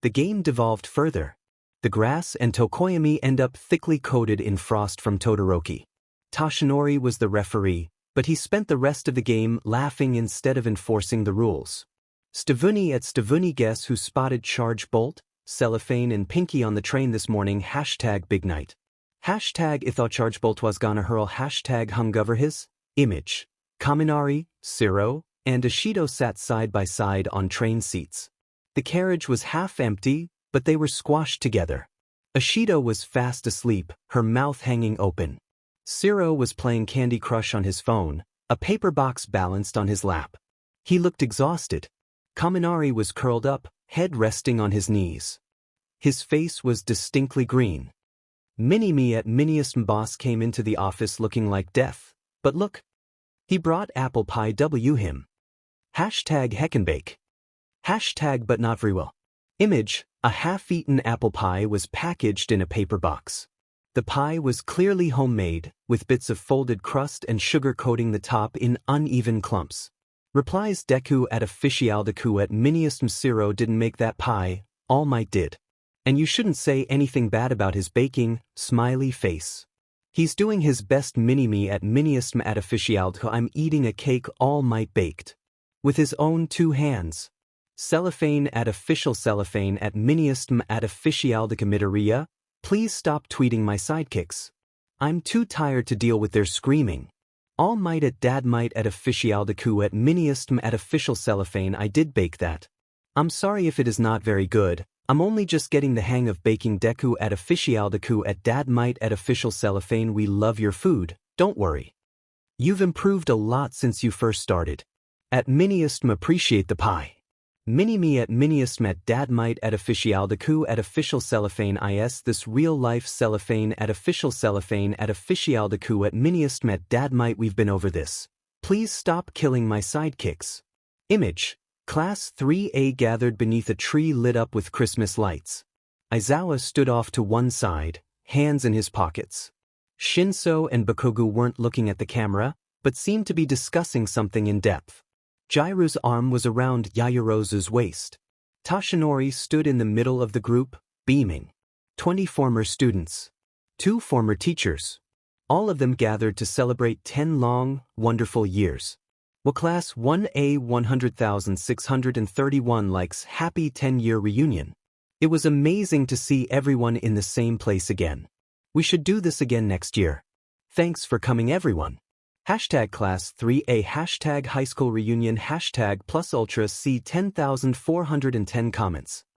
The game devolved further. The grass and Tokoyami end up thickly coated in frost from Todoroki. Toshinori was the referee, but he spent the rest of the game laughing instead of enforcing the rules. Stavuni at Stavuni, guess who spotted Charge Bolt, Cellophane and Pinky on the train this morning? #Big Night. If thought Charge Bolt was gonna hurl #hungover his image. Kaminari, Siro, and Ashido sat side by side on train seats. The carriage was half empty, but they were squashed together. Ashido was fast asleep, her mouth hanging open. Siro was playing Candy Crush on his phone, a paper box balanced on his lap. He looked exhausted. Kaminari was curled up, head resting on his knees. His face was distinctly green. Mini-Me at Miniest boss came into the office looking like death, but look. He brought apple pie him. #Heckenbake. But not very well. Image, a half-eaten apple pie was packaged in a paper box. The pie was clearly homemade, with bits of folded crust and sugar coating the top in uneven clumps. Replies Deku at Deku at Miniest Siro didn't make that pie, All Might did. And you shouldn't say anything bad about his baking, smiley face. He's doing his best. Mini-Me at Miniest at I'm eating a cake All Might baked. With his own 2 hands. Cellophane at official Cellophane at Miniest at Midoriya, please stop tweeting my sidekicks. I'm too tired to deal with their screaming. All Might at Deku at Miniest at official Cellophane, I did bake that. I'm sorry if it is not very good, I'm only just getting the hang of baking. Deku at Deku at official Cellophane, we love your food, don't worry. You've improved a lot since you first started. At Miniest appreciate the pie. Mini-Me at Miniest at Deku at official Cellophane is this real-life Cellophane at official Cellophane at Deku at Miniest at Deku, we've been over this. Please stop killing my sidekicks. Image. Class 3A gathered beneath a tree lit up with Christmas lights. Aizawa stood off to one side, hands in his pockets. Shinso and Bakugo weren't looking at the camera, but seemed to be discussing something in depth. Jiraiya's arm was around Yaoyorozu's waist. Toshinori stood in the middle of the group, beaming. 20 former students. 2 former teachers. All of them gathered to celebrate 10 long, wonderful years. Well, Class 1A 100,631 likes Happy 10-year reunion. It was amazing to see everyone in the same place again. We should do this again next year. Thanks for coming, everyone. Hashtag Class 3A Hashtag High School Reunion Hashtag Plus Ultra C 10,410 comments.